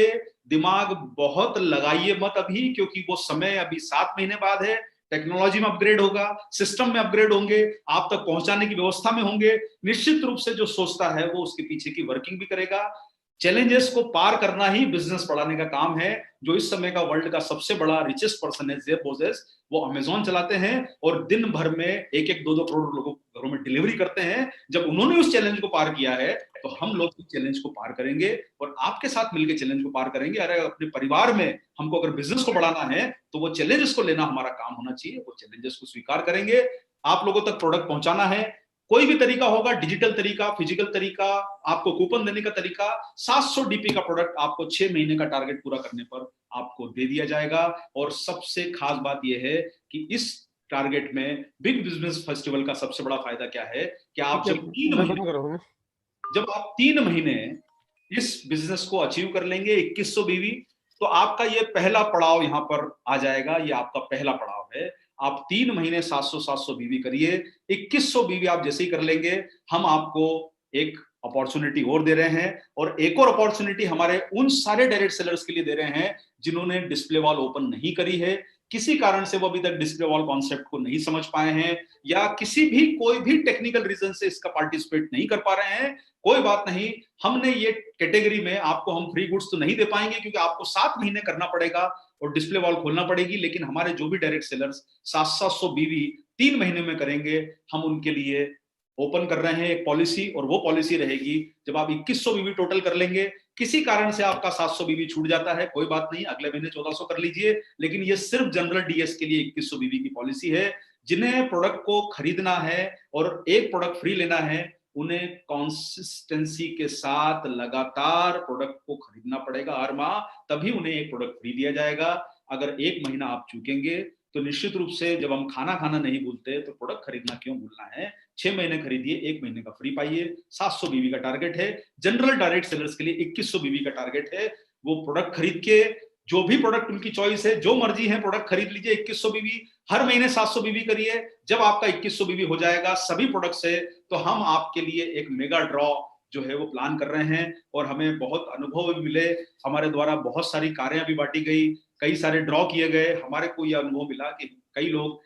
दिमाग बहुत लगाइए मत अभी, क्योंकि वो समय अभी 7 महीने बाद है। टेक्नोलॉजी में अपग्रेड होगा, सिस्टम में अपग्रेड होंगे, आप तक पहुंचाने की व्यवस्था में होंगे। निश्चित रूप से जो सोचता है वो उसके पीछे की वर्किंग भी करेगा। चैलेंजेस को पार करना ही बिजनेस बढ़ाने का काम है। जो इस समय का वर्ल्ड का सबसे बड़ा रिचेस्ट पर्सन है, जेफ बेजोस, वो अमेज़न चलाते हैं और दिन भर में 1-2 करोड़ लोगों घरों में डिलीवरी करते हैं। जब उन्होंने उस चैलेंज को पार किया है तो हम लोग इस चैलेंज को पार करेंगे और आपके साथ मिलकर चैलेंज को पार करेंगे। अरे अपने परिवार में हमको अगर बिजनेस को बढ़ाना है तो वो चैलेंजेस को लेना हमारा काम होना चाहिए। वो चैलेंजेस को स्वीकार करेंगे। आप लोगों तक प्रोडक्ट पहुंचाना है, कोई भी तरीका होगा, डिजिटल तरीका, फिजिकल तरीका, आपको कूपन देने का तरीका। 700 डीपी का प्रोडक्ट आपको 6 महीने का टारगेट पूरा करने पर आपको दे दिया जाएगा। और सबसे खास बात यह है कि इस टारगेट में बिग बिजनेस फेस्टिवल का सबसे बड़ा फायदा क्या है कि आप जब 3 महीने इस बिजनेस को अचीव कर लेंगे 2100 बीवी, तो आपका ये पहला पड़ाव यहां पर आ जाएगा। ये आपका पहला पड़ाव है। आप 3 महीने 700 बीवी करिए। 2100 बीवी आप जैसे ही कर लेंगे, हम आपको एक अपॉर्चुनिटी और दे रहे हैं। और एक और अपॉर्चुनिटी हमारे उन सारे डायरेक्ट सेलर्स के लिए दे रहे हैं जिन्होंने डिस्प्ले वॉल ओपन नहीं करी है, किसी कारण से वो अभी तक डिस्प्ले वॉल कॉन्सेप्ट को नहीं समझ पाए हैं, या कोई भी टेक्निकल रीजन से इसका पार्टिसिपेट नहीं कर पा रहे हैं। कोई बात नहीं, हमने ये कैटेगरी में आपको हम फ्री गुड्स तो नहीं दे पाएंगे क्योंकि आपको 7 महीने करना पड़ेगा और डिस्प्ले वॉल खोलना पड़ेगी। लेकिन हमारे जो भी डायरेक्ट सेलर्स 700 बीवी 3 महीने में करेंगे, हम उनके लिए ओपन कर रहे हैं एक पॉलिसी। और वो पॉलिसी रहेगी, जब आप 2100 बीवी टोटल कर लेंगे, किसी कारण से आपका 700 बीवी छूट जाता है, कोई बात नहीं, अगले महीने 1400 कर लीजिए। लेकिन ये सिर्फ जनरल डीएस के लिए 2100 बीवी की पॉलिसी है। जिन्हें प्रोडक्ट को खरीदना है और एक प्रोडक्ट फ्री लेना है, उन्हें कंसिस्टेंसी के साथ लगातार प्रोडक्ट को खरीदना पड़ेगा हर माह, तभी उन्हें एक प्रोडक्ट फ्री दिया जाएगा। अगर एक महीना आप चूकेंगे तो निश्चित रूप से, जब हम खाना खाना नहीं भूलते तो प्रोडक्ट खरीदना क्यों भूलना है। 6 महीने खरीदिए, 1 महीने का फ्री पाइए। 700 बीवी का टारगेट है। जनरल डायरेक्ट सेलर्स के लिए 2100 बीवी का टारगेट है। वो प्रोडक्ट खरीद के, जो भी प्रोडक्ट उनकी चॉइस है, जो मर्जी है प्रोडक्ट खरीद लीजिए। 2100 बीवी, हर महीने 700 बीवी करिए। जब आपका 2100 बीवी हो जाएगा सभी प्रोडक्ट से, तो हम आपके लिए एक मेगा ड्रॉ जो है वो प्लान कर रहे हैं, और हमें बहुत अनुभव भी मिले। हमारे द्वारा बहुत सारी कारें भी बांटी गई, कई सारे ड्रॉ किए गए। हमारे को यह अनुभव मिला कि कई लोग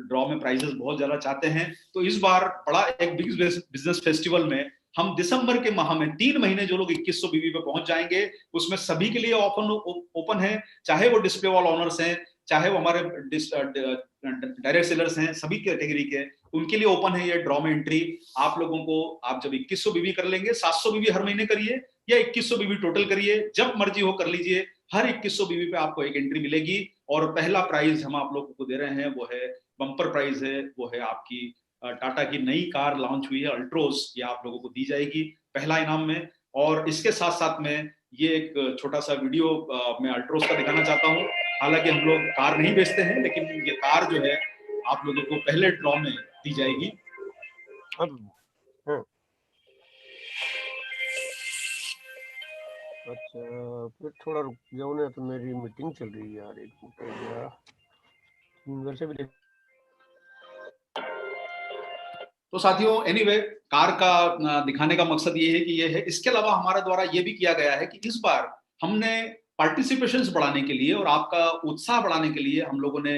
ड्रॉ में प्राइजेस बहुत ज्यादा चाहते हैं। तो इस बार बड़ा एक बिग बिजनेस फेस्टिवल में हम दिसंबर के माह में 3 महीने जो लोग 2100 बीवी पे पहुंच जाएंगे, उसमें सभी के लिए ओपन है, चाहे वो डिस्प्ले वॉल ऑनर्स हैं, चाहे वो हमारे डायरेक्ट सेलर्स हैं, सभी कैटेगरी के उनके लिए ओपन है ये ड्रॉ में एंट्री। आप लोगों को, आप जब 2100 बीवी कर लेंगे, 700 बीवी हर महीने करिए या 2100 बीवी टोटल करिए, जब मर्जी हो कर लीजिए। हर 2100 बीवी पे आपको एक एंट्री मिलेगी, और पहला प्राइज हम आप लोगों को दे रहे हैं वो है बम्पर प्राइज है, वो है आपकी टाटा की नई कार लॉन्च हुई है अल्ट्रोज, ये आप लोगों को दी जाएगी पहला इनाम में। और इसके साथ साथ में ये एक छोटा सा वीडियो मैं अल्ट्रोज का दिखाना चाहता हूँ। हालांकि हम लोग कार नहीं बेचते हैं, लेकिन ये कार जो है आप लोगों को पहले ड्रॉ में दी जाएगी। अच्छा, फिर थोड़ा रुक जाओ ना, तो मेरी मीटिंग चल रही है यार, एक मिनट वैसे भी। तो साथियों, एनीवे, कार का दिखाने का मकसद ये है कि ये है। इसके अलावा हमारे द्वारा ये भी किया गया है कि इस बार हमने पार्टिसिपेशंस बढ़ाने के लिए और आपका उत्साह बढ़ाने के लिए हम लोगों ने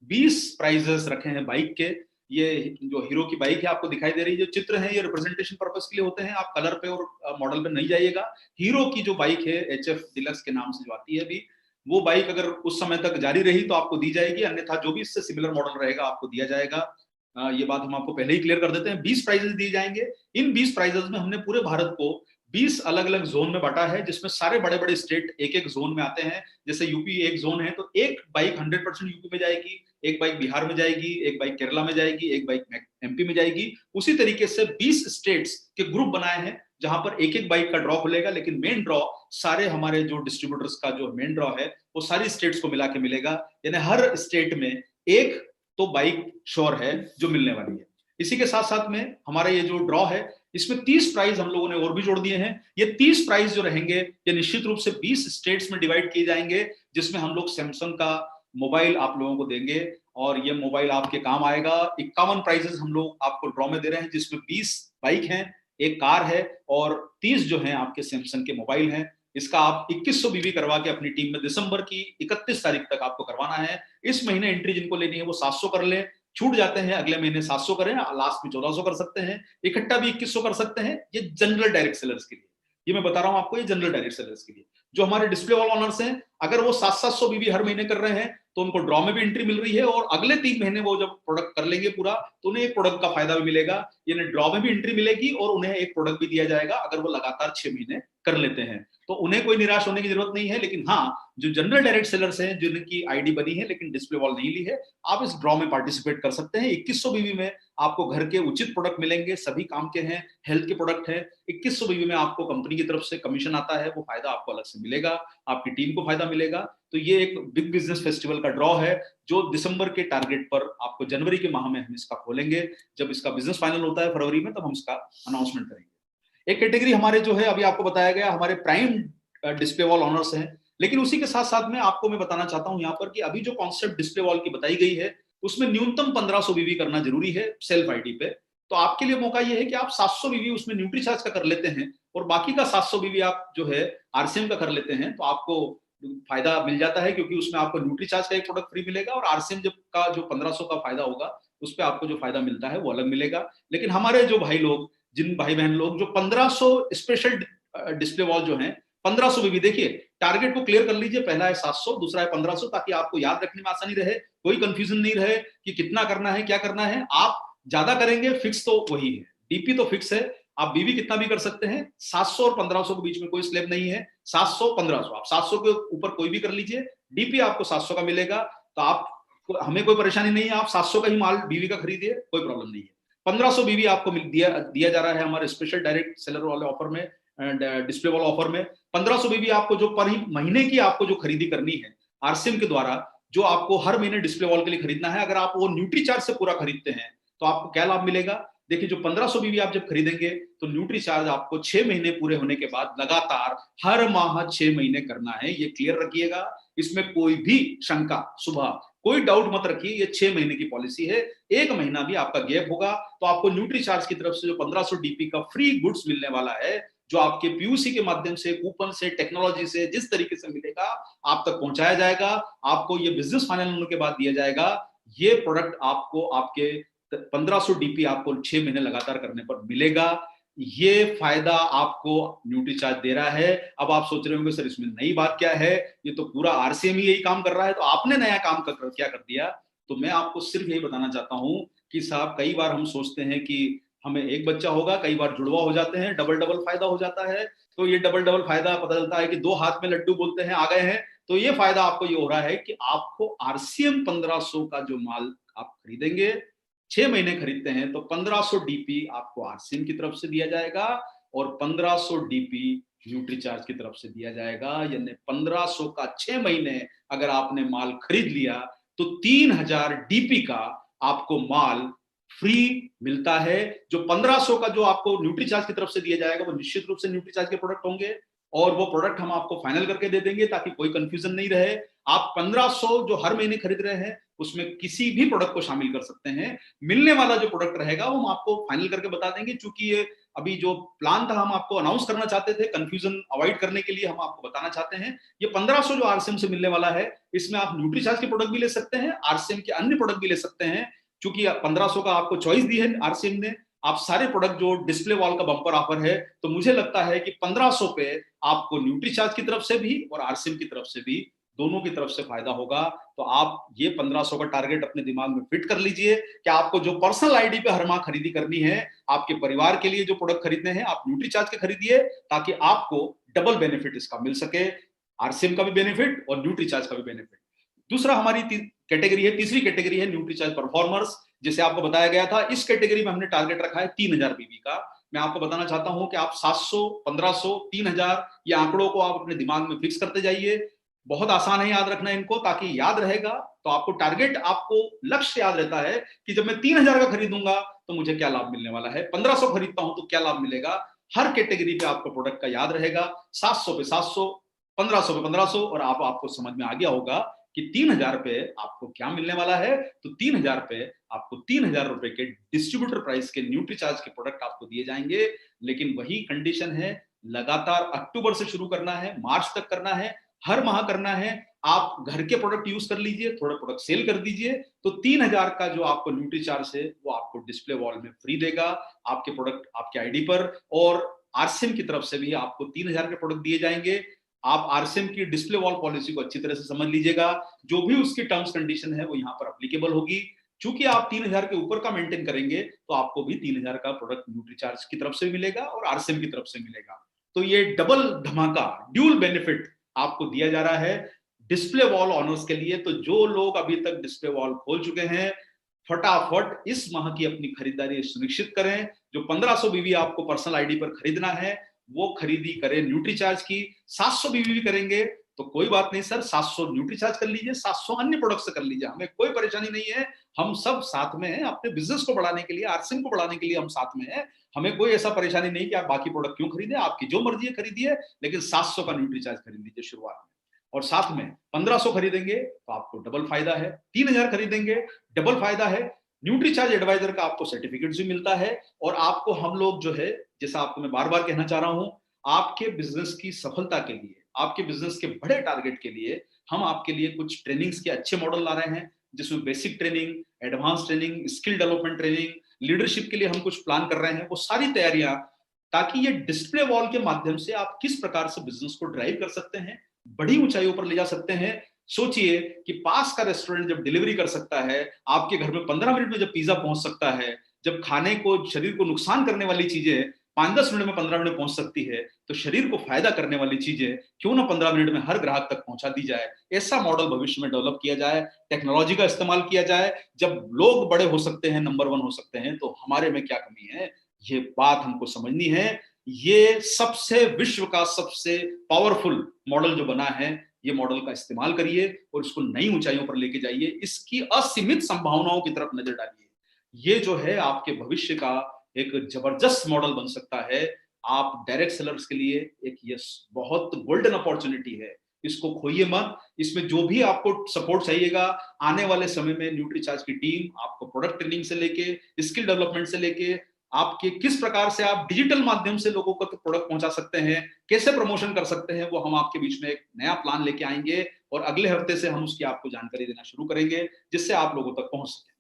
20 प्राइजेस रखे हैं बाइक के। ये जो हीरो की बाइक है आपको दिखाई दे रही है, जो चित्र है ये रिप्रेजेंटेशन पर्पस के लिए होते हैं, आप कलर पे और मॉडल पे नहीं जाइएगा। हीरो की जो बाइक है HF डिलक्स के नाम से जो आती है अभी, वो बाइक अगर उस समय तक जारी रही तो आपको दी जाएगी, अन्यथा जो भी इससे सिमिलर मॉडल रहेगा आपको दिया जाएगा। ये बात हम आपको पहले ही क्लियर कर देते हैं। 20 प्राइजेस दिए जाएंगे। इन 20 प्राइजेस में हमने पूरे भारत को 20 अलग अलग जोन में बांटा है, जिसमें सारे बड़े बड़े स्टेट एक एक जोन में आते हैं। जैसे यूपी एक जोन है, तो एक बाइक 100% यूपी में जाएगी, एक बाइक बिहार में जाएगी, एक बाइक केरला में जाएगी, एक बाइक MP में जाएगी। उसी तरीके से 20 स्टेट्स के ग्रुप बनाए हैं, जहां पर एक एक बाइक का ड्रॉ खुलेगा, लेकिन मेन ड्रॉ सारे हमारे जो डिस्ट्रीब्यूटर्स का जो मेन ड्रॉ है वो सारी स्टेट्स को मिला के मिलेगा। यानी हर स्टेट में एक तो बाइक श्योर है जो मिलने वाली है। इसी के साथ साथ में हमारा ये जो ड्रॉ है, इसमें 30 प्राइज हम लोगों ने और भी जोड़ दिए हैं। ये 30 प्राइज जो रहेंगे ये निश्चित रूप से 20 स्टेट्स में डिवाइड किए जाएंगे, जिसमें हम लोग सैमसंग का मोबाइल आप लोगों को देंगे, और ये मोबाइल आपके काम आएगा। 51 प्राइजेस हम लोग आपको ड्रॉ में दे रहे हैं, जिसमें 20 बाइक हैं, एक कार है, और 30 जो है आपके सैमसंग के मोबाइल हैं। इसका आप 2100 बीवी करवा के अपनी टीम में दिसंबर की 31 तारीख तक आपको करवाना है। इस महीने एंट्री जिनको लेनी है वो 700 कर ले, छूट जाते हैं अगले महीने 700 करें, लास्ट में 1400 कर सकते हैं, इकट्ठा भी 2100 कर सकते हैं। ये जनरल डायरेक्ट सेलर्स के लिए, ये मैं बता रहा हूं आपको, ये जनरल डायरेक्ट सेलर्स के लिए। जो हमारे डिस्प्ले वॉल ऑनर्स हैं, अगर वो 700 बीवी हर महीने कर रहे हैं तो उनको ड्रॉ में भी एंट्री मिल रही है, और अगले 3 महीने वो जब प्रोडक्ट कर लेंगे पूरा, तो उन्हें एक प्रोडक्ट का फायदा भी मिलेगा। यानी ड्रॉ में भी एंट्री मिलेगी और उन्हें एक प्रोडक्ट भी दिया जाएगा अगर वो लगातार 6 महीने कर लेते हैं। तो उन्हें कोई निराश होने की जरूरत नहीं है। लेकिन हाँ, जो जनरल डायरेक्ट सेलर्स हैं, जिनकी आईडी बनी है लेकिन डिस्प्ले वॉल नहीं ली है, आप इस ड्रॉ में पार्टिसिपेट कर सकते हैं। 2100 बीवी में आपको घर के उचित प्रोडक्ट मिलेंगे, सभी काम के हैं, हेल्थ के प्रोडक्ट हैं। 2100 बीवी में आपको कंपनी की तरफ से कमीशन आता है, वो फायदा आपको अलग से मिलेगा, आपकी टीम को फायदा मिलेगा। तो ये एक बिग बिजनेस फेस्टिवल का ड्रॉ है, जो दिसंबर के टारगेट पर आपको जनवरी के माह में हम इसका खोलेंगे। जब इसका बिजनेस फाइनल होता है फरवरी में, तब हम इसका अनाउंसमेंट करेंगे। एक कैटेगरी हमारे जो है, अभी आपको बताया गया, हमारे प्राइम डिस्प्ले वॉल ऑनर्स हैं। लेकिन उसी के साथ साथ में आपको मैं बताना चाहता हूं यहाँ पर कि अभी जो कॉन्सेप्ट डिस्प्ले वॉल की बताई गई है, उसमें न्यूनतम 1500 बीवी करना जरूरी है सेल्फ आईडी पे। तो आपके लिए मौका ये है कि आप 700 बीवी उसमें न्यूट्री चार्ज का कर लेते हैं, और बाकी का 700 बीवी आप जो है RCM का कर लेते हैं, तो आपको फायदा मिल जाता है, क्योंकि उसमें आपको न्यूट्री चार्ज का एक प्रोडक्ट फ्री मिलेगा, और RCM जब का जो 1500 का फायदा होगा उस पर आपको जो फायदा मिलता है वो अलग मिलेगा। लेकिन हमारे जो भाई लोग, जिन भाई बहन लोग जो 1500 स्पेशल डिस्प्ले वॉल जो है 1500 बीवी, देखिए टारगेट को क्लियर कर लीजिए, पहला है 700, दूसरा है 1500, ताकि आपको याद रखने में आसानी रहे, कोई कंफ्यूजन नहीं रहे कि कितना करना है, क्या करना है। आप ज्यादा करेंगे, फिक्स तो वही है, DP तो फिक्स है, आप बीवी कितना भी कर सकते हैं। 700 और 1500 के बीच में कोई स्लैब नहीं है, 700 1500, आप 700 के ऊपर कोई भी कर लीजिए, DP आपको 700 का मिलेगा। तो आप, हमें कोई परेशानी नहीं है, आप 700 का ही माल बीवी का खरीदिए, कोई प्रॉब्लम नहीं है। 1500 बीवी आपको दिया जा रहा है हमारे स्पेशल डायरेक्ट सेलर वाले ऑफर में, डिस्प्ले वाला ऑफर में। 1500 बीवी आपको जो पर महीने की आपको जो खरीदी करनी है आरसीएम के द्वारा, जो आपको हर महीने डिस्प्ले वॉल के लिए खरीदना है, अगर आप वो न्यूट्रीचार्ज से पूरा खरीदते हैं तो आपको क्या लाभ मिलेगा? देखिए, जो 1500 बीवी आप जब खरीदेंगे तो न्यूट्रीचार्ज आपको 6 महीने पूरे होने के बाद लगातार हर माह 6 महीने करना है। ये क्लियर रखिएगा, इसमें कोई भी शंका सुबह कोई डाउट मत रखिए। ये 6 महीने की पॉलिसी है, 1 महीना भी आपका गैप होगा तो आपको न्यूट्रीचार्ज की तरफ से जो 1500 डीपी का फ्री गुड्स मिलने वाला है, जो आपके पीयूसी के माध्यम से, कूपन से, टेक्नोलॉजी से जिस तरीके से मिलेगा आप तक पहुंचाया जाएगा, आपको ये बिजनेस फाइनल होने के बाद दिया जाएगा। ये प्रोडक्ट आपको आपके 1500 डीपी आपको 6 महीने लगातार करने पर मिलेगा। ये फायदा आपको न्यूट्रीचार्ज दे रहा है। अब आप सोच रहे होंगे सर इसमें नई बात क्या है, ये तो पूरा आरसीएम ही यही काम कर रहा है, तो आपने नया काम क्या कर दिया? तो मैं आपको सिर्फ यही बताना चाहता हूं कि साहब, कई बार हम सोचते हैं कि हमें एक बच्चा होगा, कई बार जुड़वा हो जाते हैं, डबल डबल फायदा हो जाता है। तो ये डबल डबल फायदा पता चलता है कि 2 हाथ में लड्डू बोलते हैं, आ गए हैं। तो ये फायदा आपको ये हो रहा है कि आपको आरसीएम 1500 का जो माल आप खरीदेंगे, 6 महीने खरीदते हैं, तो 1500 डीपी आपको आरसीएम की तरफ से दिया जाएगा और 1500 डीपी न्यूट्रीचार्ज की तरफ से दिया जाएगा। यानी 1500 का 6 महीने अगर आपने माल खरीद लिया तो 3000 डीपी का आपको माल फ्री मिलता है। जो 1500 का जो आपको न्यूट्रीचार्ज की तरफ से दिया जाएगा वो निश्चित रूप से न्यूट्रीचार्ज के प्रोडक्ट होंगे और वो प्रोडक्ट हम आपको फाइनल करके दे देंगे ताकि कोई कंफ्यूजन नहीं रहे। आप 1500 जो हर महीने खरीद रहे हैं उसमें किसी भी प्रोडक्ट को शामिल कर सकते हैं। मिलने वाला जो प्रोडक्ट रहेगा वो हम आपको फाइनल करके बता देंगे। चूंकि ये अभी जो प्लान था हम आपको अनाउंस करना चाहते थे, कंफ्यूजन अवॉइड करने के लिए हम आपको बताना चाहते हैं। ये 1500 जो आरसीएम से मिलने वाला है, इसमें आप न्यूट्रीचार्ज के प्रोडक्ट भी ले सकते हैं, आरसीएम के अन्य प्रोडक्ट भी ले सकते हैं। चूंकि 1500 का आपको चॉइस दी है आरसीएम ने, आप सारे प्रोडक्ट जो डिस्प्ले वॉल का बम्पर ऑफर है, तो मुझे लगता है कि 1500 पे आपको न्यूट्रीचार्ज की तरफ से भी और आरसीएम की तरफ से भी, दोनों की तरफ से फायदा होगा। तो आप ये 1500 का टारगेट अपने दिमाग में फिट कर लीजिए कि आपको जो पर्सनल आईडी पे हर माह खरीदी करनी है, आपके परिवार के लिए जो प्रोडक्ट खरीदने हैं, आप न्यूट्रीचार्ज के खरीदिए ताकि आपको डबल बेनिफिट इसका मिल सके, आरसीएम का भी बेनिफिट और न्यूट्रीचार्ज का भी बेनिफिट। दूसरा हमारी कैटेगरी है, तीसरी कैटेगरी है न्यूट्रीचार्ज परफॉर्मर्स। जैसे आपको बताया गया था, इस कैटेगरी में हमने टारगेट रखा है 3000 बीवी का। मैं आपको बताना चाहता हूं कि आप 700, 1500, 3000 ये आंकड़ों को आप अपने दिमाग में फिक्स करते जाइए। बहुत आसान है याद रखना इनको, ताकि याद रहेगा तो आपको टारगेट, आपको लक्ष्य याद रहता है कि जब मैं 3000 का खरीदूंगा तो मुझे क्या लाभ मिलने वाला है, 1500 खरीदता हूं तो क्या लाभ मिलेगा। हर कैटेगरी पे आपको प्रोडक्ट का याद रहेगा। 700 पे 700, 1500 पे 1500 और आपको समझ में आ गया होगा कि 3000 पे आपको क्या मिलने वाला है। तो 3000 पे आपको 3000 रुपए के डिस्ट्रीब्यूटर प्राइस के न्यूट्रीचार्ज के प्रोडक्ट आपको दिए जाएंगे। लेकिन वही कंडीशन है, लगातार अक्टूबर से शुरू करना है, मार्च तक करना है, हर माह करना है। आप घर के प्रोडक्ट यूज कर लीजिए, थोड़ा प्रोडक्ट सेल कर दीजिए, तो 3000 का जो आपको न्यूट्रीचार्ज है वो आपको डिस्प्ले वॉल में फ्री देगा, आपके प्रोडक्ट आपके आईडी पर। और आरसीएम की तरफ से भी आपको 3000 के प्रोडक्ट दिए जाएंगे। आप आरसीएम की डिस्प्ले वॉल पॉलिसी को अच्छी तरह से समझ लीजिएगा, जो भी उसकी टर्म्स कंडीशन है वो यहाँ पर अप्लीकेबल होगी। चूंकि आप 3000 के ऊपर का मेंटेन करेंगे तो आपको भी 3000 का प्रोडक्ट न्यूट्रीचार्ज की तरफ से मिलेगा और आरसीएम की तरफ से मिलेगा। तो ये डबल धमाका, ड्यूल बेनिफिट आपको दिया जा रहा है डिस्प्ले वॉल ऑनर्स के लिए। तो जो लोग अभी तक डिस्प्ले वॉल खोल चुके हैं, फटाफट इस माह की अपनी खरीदारी सुनिश्चित करें। जो 1500 बीवी आपको पर्सनल आईडी पर खरीदना है वो खरीदी करें न्यूट्रीचार्ज की। 700 बीवी भी करेंगे तो कोई बात नहीं सर, 700 न्यूट्रीचार्ज कर लीजिए, 700 अन्य प्रोडक्ट से कर लीजिए, हमें कोई परेशानी नहीं है। हम सब साथ में हैं, अपने बिजनेस को बढ़ाने के लिए, आरसीएम को बढ़ाने के लिए हम साथ में हैं। हमें कोई ऐसा परेशानी नहीं कि आप बाकी प्रोडक्ट क्यों खरीदें, आपकी जो मर्जी है खरीदिए, लेकिन 700 का न्यूट्रीचार्ज खरीद लीजिए शुरुआत में। और साथ में 1500 खरीदेंगे तो आपको डबल फायदा है, 3000 खरीदेंगे डबल फायदा है। न्यूट्रीचार्ज एडवाइजर का आपको सर्टिफिकेट भी मिलता है और आपको हम लोग जो है, जैसा आपको मैं बार बार कहना चाह रहा हूं, आपके बिजनेस की सफलता के लिए, आपके बिजनेस के बड़े टारगेट के लिए हम आपके लिए कुछ ट्रेनिंग्स के अच्छे मॉडल ला रहे हैं, जिसमें basic training, advance training, skill development training, leadership के लिए हम कुछ प्लान कर रहे हैं। वो सारी तैयारियां, ताकि ये डिस्प्ले वॉल के माध्यम से आप किस प्रकार से बिजनेस को ड्राइव कर सकते हैं, बड़ी ऊंचाइयों पर ले जा सकते हैं। सोचिए कि पास का रेस्टोरेंट जब डिलीवरी कर सकता है, आपके घर में 15 मिनट में जब पिज्जा पहुंच सकता है, जब खाने को, शरीर को नुकसान करने वाली चीजें 5-10 मिनट में 15 मिनट में पहुंच सकती है, तो शरीर को फायदा करने वाली चीजें क्यों ना 15 मिनट में हर ग्राहक तक पहुंचा दी जाए। ऐसा मॉडल भविष्य में डेवलप किया जाए, टेक्नोलॉजी का इस्तेमाल किया जाए। जब लोग बड़े हो सकते हैं, नंबर 1 हो सकते हैं, तो हमारे में क्या कमी है, ये बात हमको समझनी है। ये सबसे विश्व का सबसे पावरफुल मॉडल जो बना है, ये मॉडल का इस्तेमाल करिए और इसको नई ऊंचाइयों पर लेके जाइए, इसकी असीमित संभावनाओं की तरफ नजर डालिए। ये जो है आपके भविष्य का एक जबरदस्त मॉडल बन सकता है। आप डायरेक्ट सेलर्स के लिए एक ये बहुत गोल्डन अपॉर्चुनिटी है, इसको खोइए मत। इसमें जो भी आपको सपोर्ट चाहिएगा, आने वाले समय में न्यूट्रीचार्ज की टीम आपको प्रोडक्ट ट्रेनिंग से लेके स्किल डेवलपमेंट से लेके आपके किस प्रकार से आप डिजिटल माध्यम से लोगों तक प्रोडक्ट पहुंचा सकते हैं, कैसे प्रमोशन कर सकते हैं, वो हम आपके बीच में एक नया प्लान लेके आएंगे और अगले हफ्ते से हम उसकी आपको जानकारी देना शुरू करेंगे, जिससे आप लोगों तक पहुंच सके।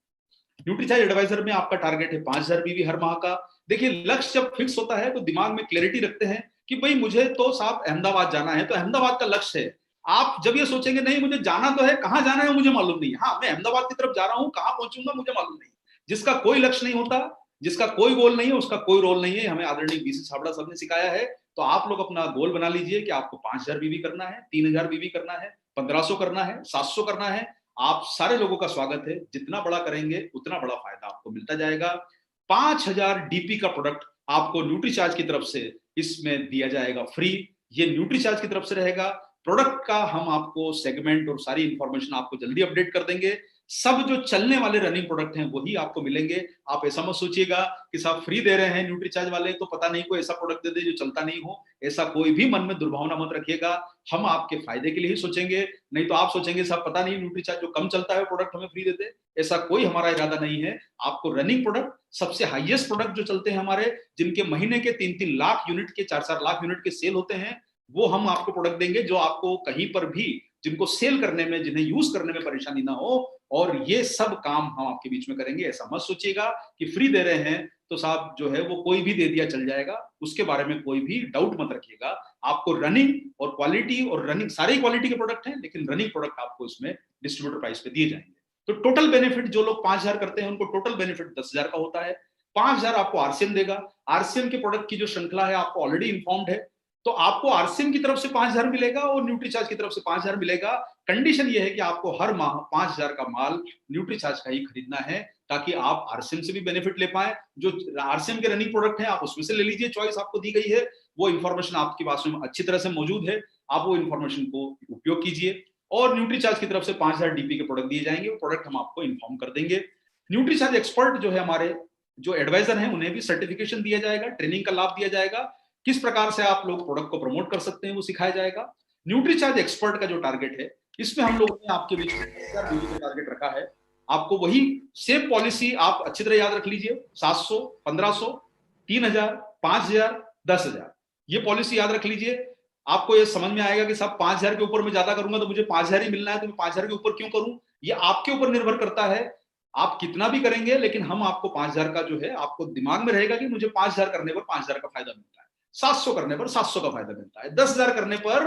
न्यूट्रीचार्ज एडवाइजर में आपका टारगेट है 5000 बीवी हर माह का। देखिए, लक्ष्य जब फिक्स होता है तो दिमाग में क्लैरिटी रखते हैं कि भाई मुझे तो साहब अहमदाबाद जाना है, तो अहमदाबाद का लक्ष्य है। आप जब ये सोचेंगे नहीं मुझे जाना तो है, कहां जाना है मुझे मालूम नहीं है, हाँ मैं अहमदाबाद की तरफ जा रहा हूं, कहां पहुंचूंगा मुझे मालूम नहीं। जिसका कोई लक्ष्य नहीं होता, जिसका कोई गोल नहीं है, उसका कोई रोल नहीं है, हमें आदरणीय बीसी छाबड़ा साहब ने सिखाया है। तो आप लोग अपना गोल बना लीजिए कि आपको 5000 बीवी करना है, 3000 बीवी करना है, 1500 करना है, 700 करना है। आप सारे लोगों का स्वागत है, जितना बड़ा करेंगे उतना बड़ा फायदा आपको मिलता जाएगा। 5000 डीपी का प्रोडक्ट आपको न्यूट्रीचार्ज की तरफ से इसमें दिया जाएगा फ्री। ये न्यूट्रीचार्ज की तरफ से रहेगा। प्रोडक्ट का हम आपको सेगमेंट और सारी इंफॉर्मेशन आपको जल्दी अपडेट कर देंगे। सब जो चलने वाले रनिंग प्रोडक्ट हैं वही आपको मिलेंगे। आप ऐसा मत सोचिएगा कि साहब फ्री दे रहे हैं न्यूट्रीचार्ज वाले तो पता नहीं कोई ऐसा प्रोडक्ट दे दे जो चलता नहीं हो। ऐसा कोई भी मन में दुर्भावना मत रखिएगा। हम आपके फायदे के लिए ही सोचेंगे, नहीं तो आप सोचेंगे साहब पता नहीं न्यूट्रीचार्ज जो कम चलता है प्रोडक्ट हमें फ्री दे दे। ऐसा कोई हमारा इरादा नहीं है। आपको रनिंग प्रोडक्ट, सबसे हाईएस्ट प्रोडक्ट जो चलते हैं हमारे, जिनके महीने के 3-3 लाख यूनिट के, 4-4 लाख यूनिट के सेल होते हैं, वो हम आपको प्रोडक्ट देंगे जो आपको कहीं पर भी, जिनको सेल करने में, जिन्हें यूज करने में परेशानी ना हो। और ये सब काम हम आपके बीच में करेंगे। ऐसा मत सोचिएगा कि फ्री दे रहे हैं तो साहब जो है वो कोई भी दे दिया चल जाएगा, उसके बारे में कोई भी डाउट मत रखिएगा। आपको रनिंग और क्वालिटी, और रनिंग सारी क्वालिटी के प्रोडक्ट हैं, लेकिन रनिंग प्रोडक्ट आपको इसमें डिस्ट्रीब्यूटर प्राइस पे दिए जाएंगे। तो टोटल बेनिफिट जो लोग 5000 करते हैं उनको टोटल बेनिफिट 10,000 का होता है। 5000 आपको आरसीएम देगा। आरसीएम के प्रोडक्ट की जो श्रृंखला है आपको ऑलरेडी इन्फॉर्म्ड है, तो आपको आरसीएम की तरफ से 5000 मिलेगा और न्यूट्रीचार्ज की तरफ से 5000 मिलेगा। कंडीशन ये है कि आपको हर माह 5000 का माल न्यूट्रीचार्ज का ही खरीदना है, ताकि आप आरसीएम से भी बेनिफिट ले पाए। जो आरसीएम के रनिंग प्रोडक्ट हैं आप उसमें से ले लीजिए, चॉइस आपको दी गई है, वो इन्फॉर्मेशन आपके पास में अच्छी तरह से मौजूद है, आप वो इन्फॉर्मेशन को उपयोग कीजिए। और न्यूट्रीचार्ज की तरफ से 5000 डीपी के प्रोडक्ट दिए जाएंगे, वो प्रोडक्ट हम आपको इन्फॉर्म कर देंगे। न्यूट्रीचार्ज एक्सपर्ट जो है हमारे, जो एडवाइजर हैं, उन्हें भी सर्टिफिकेशन दिया जाएगा, ट्रेनिंग का लाभ दिया जाएगा, किस प्रकार से आप लोग प्रोडक्ट को प्रमोट कर सकते हैं वो सिखाया जाएगा। न्यूट्रीचार्ज एक्सपर्ट का जो टारगेट है, इसमें हम लोगों ने आपके बीच में 1000 बीवी का टारगेट रखा है। आपको वही सेम पॉलिसी आप अच्छी तरह याद रख लीजिए, 700, 1500, 3000, 5000, 10,000, ये पॉलिसी याद रख लीजिए। आपको ये समझ में आएगा कि साहब 5000 के ऊपर मैं ज्यादा करूंगा तो मुझे 5000 ही मिलना है, तो मैं 5000 के ऊपर क्यों करूं। ये आपके ऊपर निर्भर करता है, आप कितना भी करेंगे, लेकिन हम आपको 5000 का जो है, आपको दिमाग में रहेगा कि मुझे 5000 करने पर 5000 का फायदा मिलता है, 700 करने पर 700 का फायदा मिलता है, 10,000 करने पर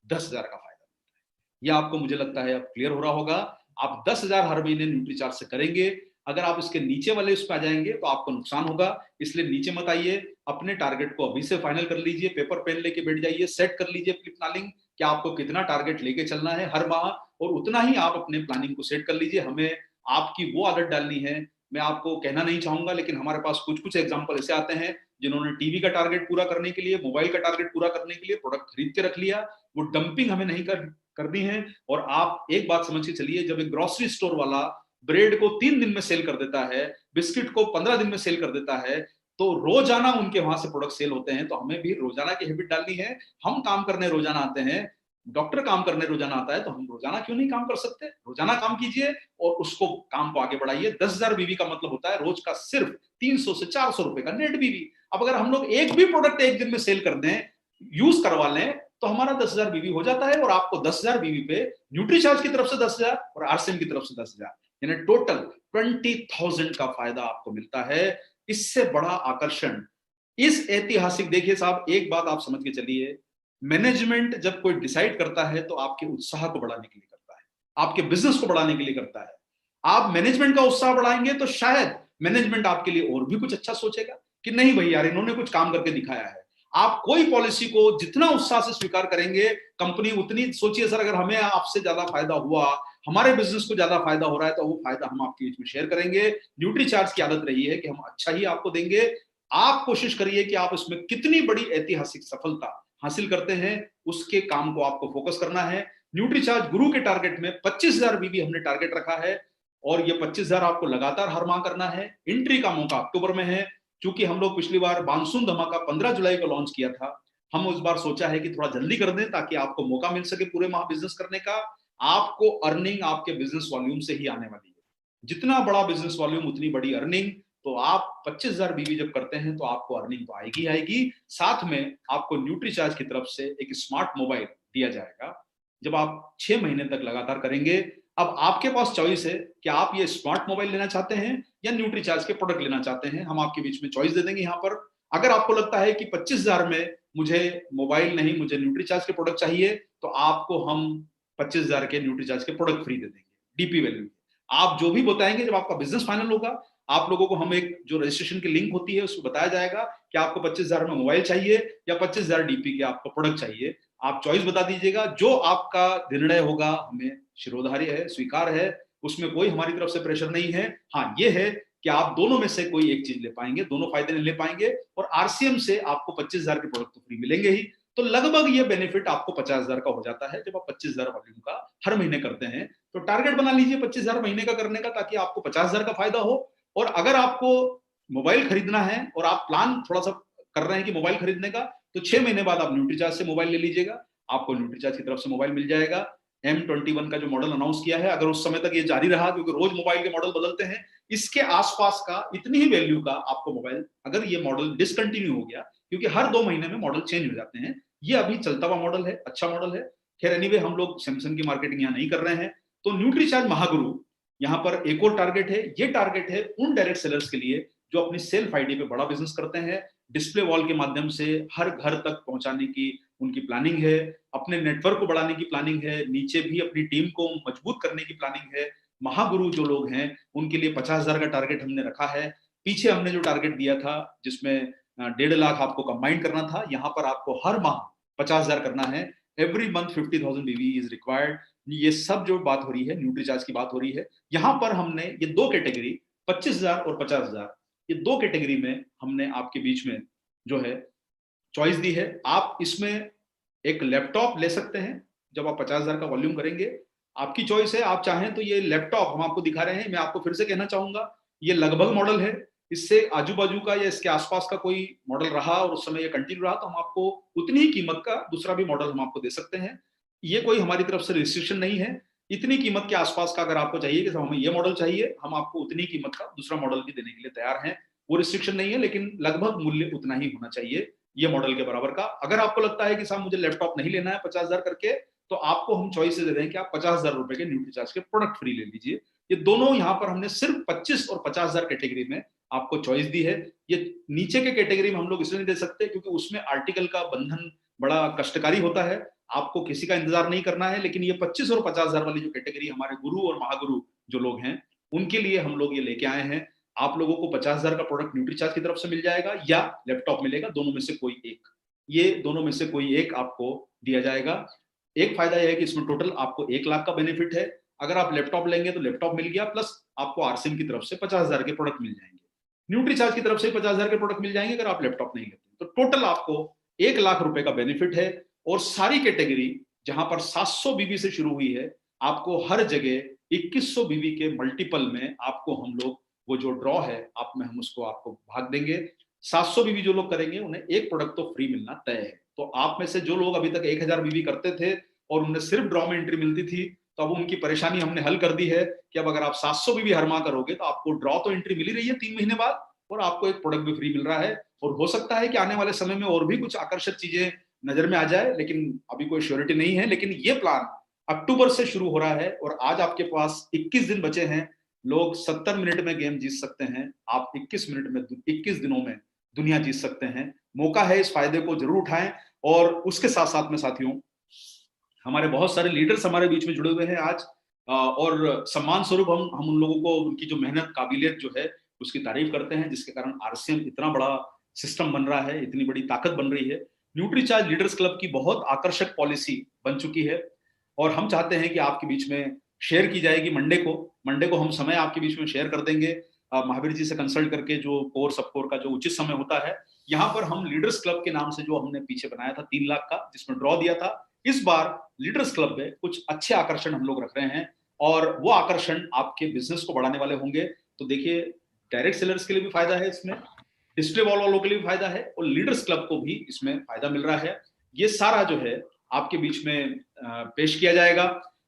10,000 का फायदा मिलता है। ये आपको, मुझे लगता है, अब क्लियर हो रहा होगा। आप 10,000 हर महीने न्यूट्रीचार्ज से करेंगे। अगर आप इसके नीचे वाले उस पर आ जाएंगे तो आपको नुकसान होगा, इसलिए नीचे मत आइए। अपने टारगेट को अभी से फाइनल कर लीजिए, पेपर पेन लेके बैठ जाइए, सेट कर लीजिए अपनी प्लानिंग कि आपको कितना टारगेट लेके चलना है हर माह, और उतना ही आप अपने प्लानिंग को सेट कर लीजिए। हमें आपकी वो आदत डालनी है। मैं आपको कहना नहीं चाहूंगा, लेकिन हमारे पास कुछ कुछ एग्जांपल ऐसे आते हैं जिन्होंने टीवी का टारगेट पूरा करने के लिए, मोबाइल का टारगेट पूरा करने के लिए प्रोडक्ट खरीद के रख लिया। वो डंपिंग हमें नहीं करनी है। और आप एक बात समझ के चलिए, जब एक ग्रोसरी स्टोर वाला ब्रेड को 3 दिन में सेल कर देता है, बिस्किट को 15 दिन में सेल कर देता है, तो रोजाना उनके वहां से प्रोडक्ट सेल होते हैं। तो हमें भी रोजाना की हैबिट डालनी है। हम काम करने रोजाना आते हैं, डॉक्टर काम करने रोजाना आता है, तो हम रोजाना क्यों नहीं काम कर सकते। रोजाना काम कीजिए और उसको, काम को आगे बढ़ाइए। 10,000 बीवी का मतलब होता है रोज का सिर्फ 300 से 400 रुपए का नेट बीवी। अब अगर हम लोग एक भी प्रोडक्ट एक दिन में सेल कर दें, यूज करवा लें, तो हमारा 10,000 बीवी हो जाता है। और आपको 10,000 बीवी पे न्यूट्रीचार्ज की तरफ से 10,000 और आरसीएम की तरफ से 10,000, यानी टोटल 20,000 का फायदा आपको मिलता है। इससे बड़ा आकर्षण इस ऐतिहासिक, देखिए साहब एक बात आप समझ के चलिए, मैनेजमेंट जब कोई डिसाइड करता है तो आपके उत्साह को बढ़ाने के लिए करता है, आपके बिजनेस को बढ़ाने के लिए करता है। आप मैनेजमेंट का उत्साह बढ़ाएंगे तो शायद मैनेजमेंट आपके लिए और भी कुछ अच्छा सोचेगा। कि नहीं भाई यार इन्होंने कुछ काम करके दिखाया है। आप कोई पॉलिसी को जितना उत्साह से स्वीकार करेंगे, कंपनी उतनी, सोचिए सर अगर हमें आपसे ज्यादा फायदा हुआ, हमारे बिजनेस को ज्यादा फायदा हो रहा है, तो वो फायदा हम आपके बीच में शेयर करेंगे। न्यूट्रीचार्ज की आदत रही है कि हम अच्छा ही आपको देंगे। आप कोशिश करिए कि आप इसमें कितनी बड़ी ऐतिहासिक सफलता हासिल करते हैं, उसके काम को आपको फोकस करना है। न्यूट्रीचार्ज गुरु के टारगेट में 25,000 बीबी हमने टारगेट रखा है, और ये 25,000 आपको लगातार हर माह करना है। एंट्री का मौका अक्टूबर में है, क्योंकि हम लोग पिछली बार मानसून धमाका 15 जुलाई को लॉन्च किया था। हम उस बार सोचा है कि थोड़ा जल्दी कर दें ताकि आपको मौका मिल सके पूरे माह बिजनेस करने का। आपको अर्निंग आपके बिजनेस वॉल्यूम से ही आने वाली है। जितना बड़ा बिजनेस वॉल्यूम उतनी बड़ी अर्निंग। तो आप 25,000 बीवी जब करते हैं तो आपको अर्निंग तो आएगी आएगी, साथ में आपको न्यूट्रीचार्ज की तरफ से एक स्मार्ट मोबाइल दिया जाएगा जब आप 6 महीने तक लगातार करेंगे। अब आपके पास चॉइस है कि आप ये स्मार्ट मोबाइल लेना चाहते हैं या न्यूट्रीचार्ज के प्रोडक्ट लेना चाहते हैं। हम आपके बीच में चॉइस दे देंगे यहाँ पर। अगर आपको लगता है कि 25,000 में मुझे मोबाइल नहीं, मुझे न्यूट्रीचार्ज के प्रोडक्ट चाहिए, तो आपको हम 25,000 के न्यूट्रीचार्ज के प्रोडक्ट फ्री दे देंगे डीपी वैल्यू। आप जो भी बताएंगे, जब आपका बिजनेस फाइनल होगा, आप लोगों को हम एक जो रजिस्ट्रेशन की लिंक होती है उसमें बताया जाएगा कि आपको 25,000 में मोबाइल चाहिए या 25,000 डीपी के आपको प्रोडक्ट चाहिए। आप चॉइस बता दीजिएगा, जो आपका निर्णय होगा हमें शिरोधार्य है, स्वीकार है, उसमें कोई हमारी तरफ से प्रेशर नहीं है। हाँ ये है कि आप दोनों में से कोई एक चीज ले पाएंगे, दोनों फायदे नहीं ले पाएंगे, और आरसीएम से आपको 25,000 के प्रोडक्ट तो फ्री मिलेंगे ही। तो लगभग ये बेनिफिट आपको 50,000 का हो जाता है जब आप 25,000 वॉल्यूम का हर महीने करते हैं। तो टारगेट बना लीजिए 25,000 महीने का करने का, ताकि आपको 50,000 का फायदा हो। और अगर आपको मोबाइल खरीदना है और आप प्लान थोड़ा सा कर रहे हैं कि मोबाइल खरीदने का, तो 6 महीने बाद आप न्यूट्रीचार्ज से मोबाइल ले लीजिएगा, आपको न्यूट्रीचार्ज की तरफ से मोबाइल मिल जाएगा। M21 का जो मॉडल अनाउंस किया है, अगर उस समय तक ये जारी रहा, क्योंकि रोज मोबाइल के मॉडल बदलते हैं, इसके आसपास का इतनी ही वैल्यू का आपको मोबाइल, अगर ये मॉडल डिसकंटिन्यू हो गया, क्योंकि हर 2 महीने में मॉडल चेंज हो जाते हैं, ये अभी चलता हुआ मॉडल है, अच्छा मॉडल है। खैर एनीवे, हम लोग सैमसंग की मार्केटिंग यहाँ नहीं कर रहे हैं। तो न्यूट्रीचार्ज महागुरु यहाँ पर एक और टारगेट है। ये टारगेट है उन डायरेक्ट सेलर्स के लिए जो अपनी सेल्फ आईडी पे बड़ा बिजनेस करते हैं, डिस्प्ले वॉल के माध्यम से हर घर तक पहुंचाने की उनकी प्लानिंग है, अपने नेटवर्क को बढ़ाने की प्लानिंग है, नीचे भी अपनी टीम को मजबूत करने की प्लानिंग है। महागुरु जो लोग हैं उनके लिए 50,000 का टारगेट हमने रखा है। पीछे हमने जो टारगेट दिया था जिसमें 1.5 लाख आपको कंबाइन करना था, यहाँ पर आपको हर माह 50,000 करना है। एवरी मंथ 50,000 बीवी इज रिक्वायर्ड। ये सब जो बात हो रही है, न्यूट्रीचार्ज की बात हो रही है, यहाँ पर हमने ये 2 कैटेगरी 25,000 और 50,000, ये 2 कैटेगरी में हमने आपके बीच में जो है चॉइस दी है। आप इसमें एक लैपटॉप ले सकते हैं जब आप 50,000 का वॉल्यूम करेंगे, आपकी चॉइस है। आप चाहें तो ये लैपटॉप हम आपको दिखा रहे हैं, मैं आपको फिर से कहना चाहूंगा, ये लगभग मॉडल है, इससे आजू बाजू का या इसके आसपास का कोई मॉडल रहा और उस समय ये कंटिन्यू रहा, तो हम आपको उतनी ही कीमत का दूसरा भी मॉडल हम आपको दे सकते हैं। ये कोई हमारी तरफ से रिस्ट्रिक्शन नहीं है। इतनी कीमत के आसपास का अगर आपको चाहिए कि हमें ये मॉडल चाहिए, हम आपको उतनी कीमत का दूसरा मॉडल भी देने के लिए तैयार हैं। वो रिस्ट्रिक्शन नहीं है, लेकिन लगभग मूल्य उतना ही होना चाहिए, ये मॉडल के बराबर का। अगर आपको लगता है कि साहब मुझे लैपटॉप नहीं लेना है 50,000 करके, तो आपको हम चॉइस दे रहे हैं कि आप 50,000 रुपए के न्यूट्रीचार्ज के प्रोडक्ट फ्री ले लीजिए। ये दोनों यहाँ पर हमने सिर्फ 25 और 50,000 कैटेगरी में आपको चॉइस दी है। ये नीचे के कैटेगरी में हम लोग इसलिए नहीं दे सकते क्योंकि उसमें आर्टिकल का बंधन बड़ा कष्टकारी होता है, आपको किसी का इंतजार नहीं करना है। लेकिन ये 25 और 50,000 वाली जो कैटेगरी हमारे गुरु और महागुरु जो लोग हैं, उनके लिए हम लोग ये लेके आए हैं। आप लोगों को 50,000 का प्रोडक्ट न्यूट्रीचार्ज की तरफ से मिल जाएगा या लैपटॉप मिलेगा, दोनों में से कोई एक, ये दोनों में से कोई एक आपको दिया जाएगा। एक फायदा यह है कि इसमें टोटल आपको 1 लाख का बेनिफिट है। अगर आप लैपटॉप लेंगे तो लैपटॉप मिल गया, प्लस आपको आरसीएम की तरफ से 50,000 के प्रोडक्ट मिल जाएंगे, न्यूट्रीचार्ज की तरफ से 50,000 के प्रोडक्ट मिल जाएंगे अगर आप लैपटॉप नहीं लेते। तो टोटल आपको 1 लाख रुपए का बेनिफिट है। और सारी कैटेगरी जहां पर 700 बीबी से शुरू हुई है, आपको हर जगह 2100 बीबी के मल्टीपल में आपको हम लोग वो जो ड्रॉ है आप में हम उसको आपको भाग देंगे। 700 बीबी जो लोग करेंगे उन्हें एक प्रोडक्ट तो फ्री मिलना तय है। तो आप में से जो लोग अभी तक 1000 बीबी करते थे और उन्हें सिर्फ ड्रॉ में एंट्री मिलती थी, तो अब उनकी परेशानी हमने हल कर दी है कि अब अगर आप 700 बीबी हर माह करोगे तो आपको ड्रॉ तो एंट्री मिल ही रही है 3 महीने बाद, और आपको एक प्रोडक्ट भी फ्री मिल रहा है। और हो सकता है कि आने वाले समय में और भी कुछ आकर्षक चीजें नजर में आ जाए, लेकिन अभी कोई श्योरिटी नहीं है। लेकिन ये प्लान अक्टूबर से शुरू हो रहा है और आज आपके पास 21 दिन बचे हैं। लोग 70 मिनट में गेम जीत सकते हैं, आप 21 मिनट में 21 दिनों में दुनिया जीत सकते हैं। मौका है, इस फायदे को जरूर उठाएं। और उसके साथ साथ में साथियों, हमारे बहुत सारे लीडर्स हमारे बीच में जुड़े हुए हैं आज, और सम्मान स्वरूप हम उन लोगों को उनकी जो मेहनत, काबिलियत जो है उसकी तारीफ करते हैं, जिसके कारण आरसीएम इतना बड़ा सिस्टम बन रहा है, इतनी बड़ी ताकत बन रही है। न्यूट्रीचार्ज लीडर्स क्लब की बहुत आकर्षक पॉलिसी बन चुकी है और हम चाहते हैं कि आपके बीच में शेयर की जाएगी। मंडे को हम समय आपके बीच में शेयर कर देंगे महावीर जी से कंसल्ट करके, जो कोर सब कोर का जो उचित समय होता है। यहाँ पर हम लीडर्स क्लब के नाम से जो हमने पीछे बनाया था 3 लाख का, जिसमें ड्रॉ दिया था, इस बार लीडर्स क्लब में कुछ अच्छे आकर्षण हम लोग रख रहे हैं और वो आकर्षण आपके बिजनेस को बढ़ाने वाले होंगे। तो देखिए, डायरेक्ट सेलर्स के लिए भी फायदा है इसमें, डिस्प्ले वॉल वालों के लिए भी फायदा है और लीडर्स क्लब को भी इसमें फायदा मिल रहा है। ये सारा जो है आपके बीच में पेश किया जाएगा।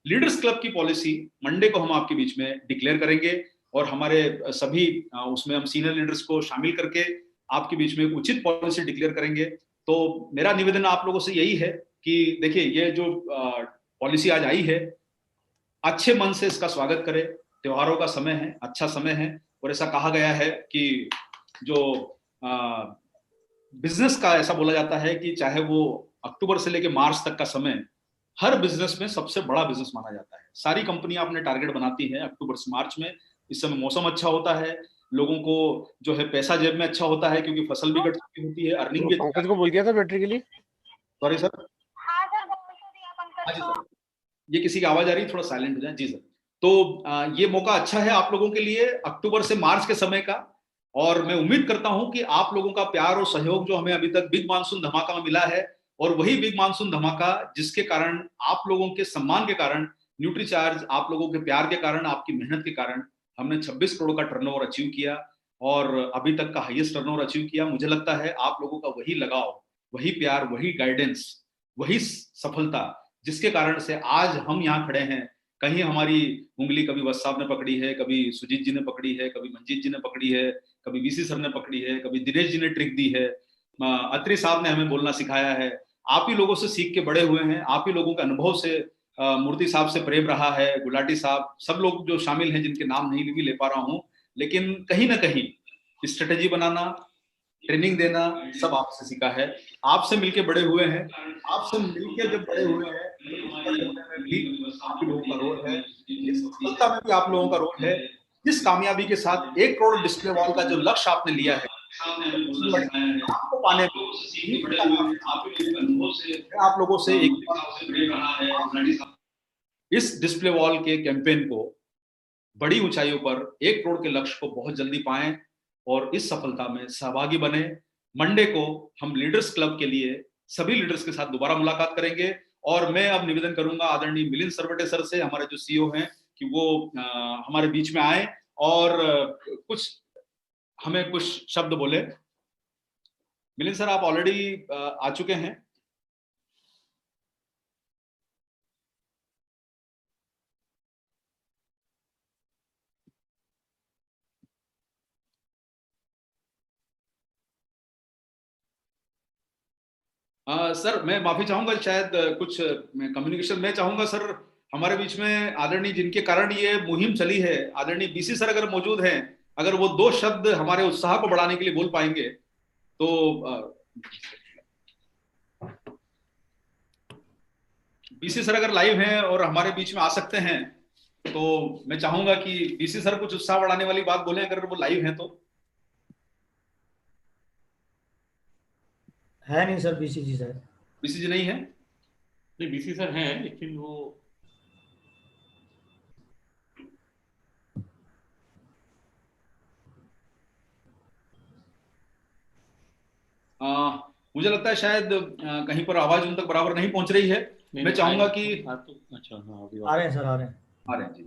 लीडर्स क्लब की पॉलिसी मंडे को हम आपके बीच में डिक्लेयर करेंगे और हमारे सभी उसमें हम सीनियर लीडर्स को शामिल करके आपके बीच में एक उचित पॉलिसी डिक्लेयर करेंगे। तो मेरा निवेदन आप लोगों से यही है कि देखिए, ये जो पॉलिसी आज आई है, अच्छे मन से इसका स्वागत करें। त्योहारों का समय है, अच्छा समय है और ऐसा कहा गया है कि जो बिजनेस का ऐसा बोला जाता है कि चाहे वो अक्टूबर से लेकर मार्च तक का समय हर बिजनेस में सबसे बड़ा बिजनेस माना जाता है। सारी कंपनियां अपने टारगेट बनाती है अक्टूबर से मार्च में। इस समय मौसम अच्छा होता है, लोगों को जो है पैसा जेब में अच्छा होता है क्योंकि फसल भी कट चुकी होती है, अर्निंग भी। पंकज को बोल दिया था बैटरी के लिए। सॉरी सर, ये किसी की आवाज आ रही है, थोड़ा साइलेंट हो जाए। जी सर। तो ये मौका अच्छा है आप लोगों के लिए अक्टूबर से मार्च के समय का, और मैं उम्मीद करता हूं कि आप लोगों का प्यार और सहयोग जो हमें अभी तक बिग मानसून धमाका में मिला है, और वही बिग मानसून धमाका जिसके कारण, आप लोगों के सम्मान के कारण, न्यूट्रीचार्ज आप लोगों के प्यार के कारण, आपकी मेहनत के कारण हमने 26 करोड़ का टर्नओवर अचीव किया और अभी तक का हाईएस्ट टर्नओवर अचीव किया। मुझे लगता है आप लोगों का वही लगाव, वही प्यार, वही गाइडेंस, वही सफलता, जिसके कारण से आज हम यहाँ खड़े हैं। कहीं हमारी उंगली कभी वत्स साहब ने पकड़ी है, कभी सुजीत जी ने पकड़ी है, कभी मंजीत जी ने पकड़ी है, कभी वीसी सर ने पकड़ी है, कभी दिनेश जी ने ट्रिक दी है, अत्री साहब ने हमें बोलना सिखाया है। आप ही लोगों से सीख के बड़े हुए हैं, आप ही लोगों के अनुभव से, मूर्ति साहब से प्रेम रहा है, गुलाटी साहब, सब लोग जो शामिल हैं जिनके नाम नहीं भी ले पा रहा हूं, लेकिन कहीं ना कहीं स्ट्रेटेजी बनाना, ट्रेनिंग देना सब आपसे सीखा है। आपसे मिलके बड़े हुए हैं, आपसे मिलके जब बड़े हुए हैं तो भी आप लोगों का रोल है, इस सफलता में भी आप लोगों का रोल है। जिस कामयाबी के साथ 1 करोड़ डिस्प्ले वॉल का जो लक्ष्य आपने लिया है आपको पाने आप लोगों से इस डिस्प्ले वॉल के कैंपेन को बड़ी ऊंचाइयों पर 1 करोड़ के लक्ष्य को बहुत जल्दी पाएं और इस सफलता में सहभागी बने। मंडे को हम लीडर्स क्लब के लिए सभी लीडर्स के साथ दोबारा मुलाकात करेंगे और मैं अब निवेदन करूंगा आदरणीय मिलिंद सरवटे सर से, हमारे जो सीईओ हैं, कि वो हमारे बीच में आए और हमें कुछ शब्द बोले। मिलिंद सर, आप ऑलरेडी आ चुके हैं। सर मैं माफी चाहूंगा, शायद कुछ कम्युनिकेशन में चाहूंगा सर। हमारे बीच में आदरणीय, जिनके कारण ये मुहिम चली है, आदरणीय बीसी सर अगर मौजूद हैं, अगर वो 2 शब्द हमारे उत्साह को बढ़ाने के लिए बोल पाएंगे तो। बीसी सर अगर लाइव हैं और हमारे बीच में आ सकते हैं तो मैं चाहूंगा कि बीसी सर कुछ उत्साह बढ़ाने वाली बात बोलें, अगर वो लाइव हैं तो। है नहीं सर बीसी जी, सर बीसी जी नहीं है? नहीं, बीसी सर हैं लेकिन वो मुझे लगता है शायद कहीं पर आवाज उन तक बराबर नहीं पहुंच रही है। मैं चाहूंगा कि अच्छा, हाँ अभी आ रहे हैं सर, आ रहे हैं जी।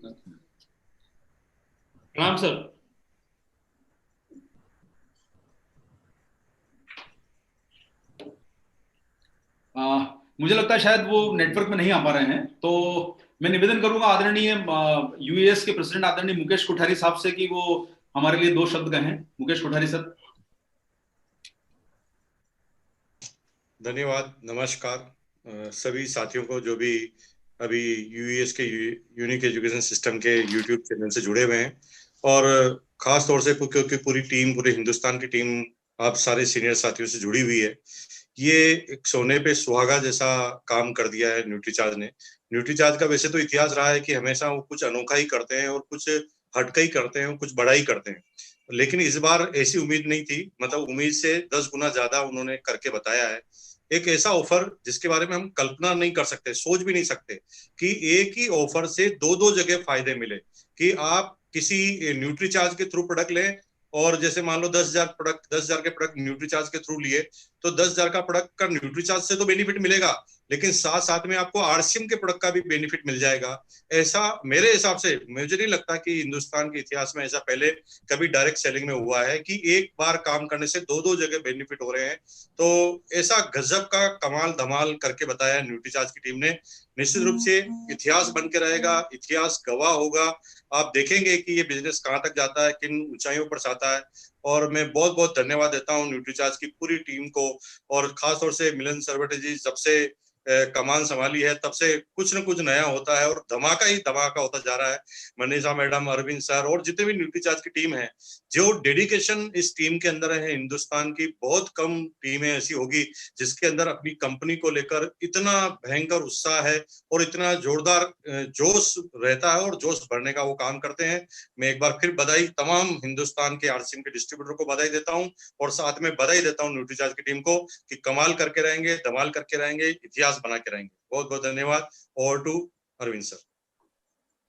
प्रणाम सर। मुझे लगता है शायद वो नेटवर्क में नहीं आ पा रहे हैं, तो मैं निवेदन करूंगा आदरणीय यूएस के प्रेसिडेंट आदरणीय मुकेश कोठारी साहब से कि वो हमारे लिए 2 शब्द कहें। मुकेश कोठारी सर। धन्यवाद, नमस्कार सभी साथियों को जो भी अभी यूएस के यूनिक एजुकेशन सिस्टम के यूट्यूब चैनल से जुड़े हुए हैं, और खास तौर से क्योंकि पूरी टीम, पूरे हिंदुस्तान की टीम आप सारे सीनियर साथियों से जुड़ी हुई है। ये एक सोने पे सुहागा जैसा काम कर दिया है न्यूट्रीचार्ज ने। न्यूट्रीचार्ज का वैसे तो इतिहास रहा है कि हमेशा वो कुछ अनोखा ही करते हैं और कुछ हटका ही करते हैं और कुछ बड़ा ही करते हैं। लेकिन इस बार ऐसी उम्मीद नहीं थी, मतलब उम्मीद से 10 गुना ज्यादा उन्होंने करके बताया है। एक ऐसा ऑफर जिसके बारे में हम कल्पना नहीं कर सकते, सोच भी नहीं सकते कि एक ही ऑफर से दो दो जगह फायदे मिले, कि आप किसी न्यूट्रीचार्ज के थ्रू प्रोडक्ट लें, और जैसे मान लो 10,000 के प्रोडक्ट न्यूट्रीचार्ज के थ्रू लिए, तो 10,000 का प्रोडक्ट का न्यूट्रीचार्ज से तो बेनिफिट मिलेगा, लेकिन साथ साथ में आपको आरसीएम के प्रोडक्ट का भी बेनिफिट मिल जाएगा। ऐसा मेरे हिसाब से, मुझे नहीं लगता कि हिंदुस्तान के इतिहास में ऐसा पहले कभी डायरेक्ट सेलिंग में हुआ है कि एक बार काम करने से दो दो जगह बेनिफिट हो रहे हैं। तो ऐसा गजब का कमाल धमाल करके बताया न्यूट्रीचार्ज की टीम ने। निश्चित रूप से इतिहास बन के रहेगा, इतिहास गवाह होगा। आप देखेंगे कि ये बिजनेस कहां तक जाता है, किन ऊंचाइयों पर जाता है। और मैं बहुत बहुत धन्यवाद देता हूँ न्यूट्रीचार्ज की पूरी टीम को, और खासतौर से मिलन सरवटे जी, जब से कमान संभाली है तब से कुछ न कुछ नया होता है, और धमाका ही धमाका होता जा रहा है। मनीषा मैडम, अरविंद सर, और जितने भी न्यूट्रीचार्ज की टीम है, जो डेडिकेशन इस टीम के अंदर है, हिंदुस्तान की बहुत कम टीमें ऐसी होगी जिसके अंदर अपनी कंपनी को लेकर इतना भयंकर उत्साह है और इतना जोरदार जोश रहता है, और जोश भरने का वो काम करते हैं। मैं एक बार फिर बधाई तमाम हिंदुस्तान के आरसीएम के डिस्ट्रीब्यूटर को बधाई देता हूँ, और साथ में बधाई देता हूँ न्यूट्रीचार्ज की टीम को कि कमाल करके रहेंगे, धमाल करके रहेंगे, इतिहास बना के रहेंगे। बहुत बहुत धन्यवाद। Over to Arvind sir.